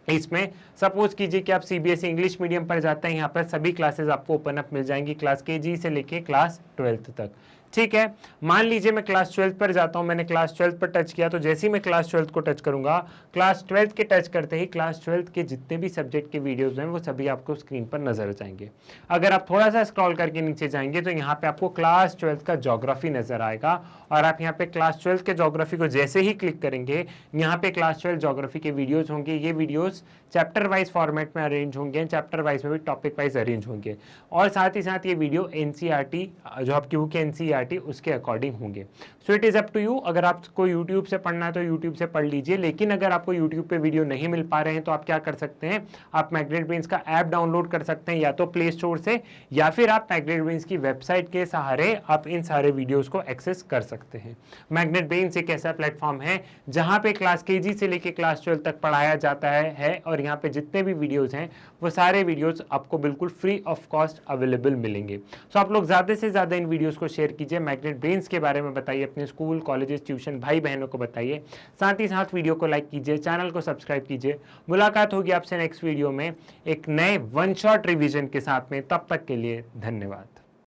इसमें सपोज कीजिए कि आप सीबीएसई इंग्लिश मीडियम पर जाते हैं, यहाँ पर सभी क्लासेस आपको ओपन अप मिल जाएंगी, क्लास केजी से लेके क्लास 12th तक। ठीक है, मान लीजिए मैं क्लास 12th पर जाता हूं, मैंने क्लास 12th पर टच किया, तो जैसे ही मैं क्लास 12th को टच करूंगा, क्लास 12th के टच करते ही क्लास 12th के जितने भी सब्जेक्ट के वीडियोस हैं वो सभी आपको स्क्रीन पर नजर आ जाएंगे। अगर आप थोड़ा सा स्क्रॉल करके नीचे जाएंगे तो यहाँ पे आपको क्लास 12th का ज्योग्राफी नजर आएगा, और आप यहाँ पे क्लास 12th के ज्योग्राफी को जैसे ही क्लिक करेंगे, यहाँ पे क्लास 12 ज्योग्राफी के वीडियोज होंगे। ये वीडियोज चैप्टर वाइज फॉर्मेट में अरेंज होंगे, चैप्टर वाइज में भी टॉपिक वाइज अरेंज होंगे, और साथ ही साथ ये वीडियो एनसीईआरटी, जो आपकी बुक है एनसीईआरटी, उसके अकॉर्डिंग होंगे। So it is up to you, अगर आपको यूट्यूब से पढ़ना है तो यूट्यूब से पढ़ लीजिए, लेकिन अगर आपको यूट्यूब पे वीडियो नहीं मिल पा रहे हैं तो आप क्या कर सकते हैं, आप मैग्नेट ब्रेन्स का ऐप डाउनलोड कर सकते हैं, या तो प्ले स्टोर से, या फिर आप मैग्नेट ब्रेन्स की वेबसाइट के सहारे आप इन सारे वीडियोस को एक्सेस कर सकते हैं। मैग्नेट ब्रेन्स एक ऐसा प्लेटफॉर्म है जहां पे क्लास केजी से लेकर क्लास 12 तक पढ़ाया जाता है, और यहाँ पे जितने भी वीडियोज हैं वो सारे वीडियोज आपको बिल्कुल फ्री ऑफ कॉस्ट अवेलेबल मिलेंगे। सो आप लोग ज्यादा से ज्यादा इन वीडियोज को शेयर कीजिए, मैग्नेट ब्रेन्स के बारे में बताइए, अपने स्कूल, कॉलेजेस, ट्यूशन भाई बहनों को बताइए, साथ ही साथ वीडियो को लाइक कीजिए, चैनल को सब्सक्राइब कीजिए। मुलाकात होगी आपसे नेक्स्ट वीडियो में एक नए वन शॉट रिवीजन के साथ में, तब तक के लिए धन्यवाद।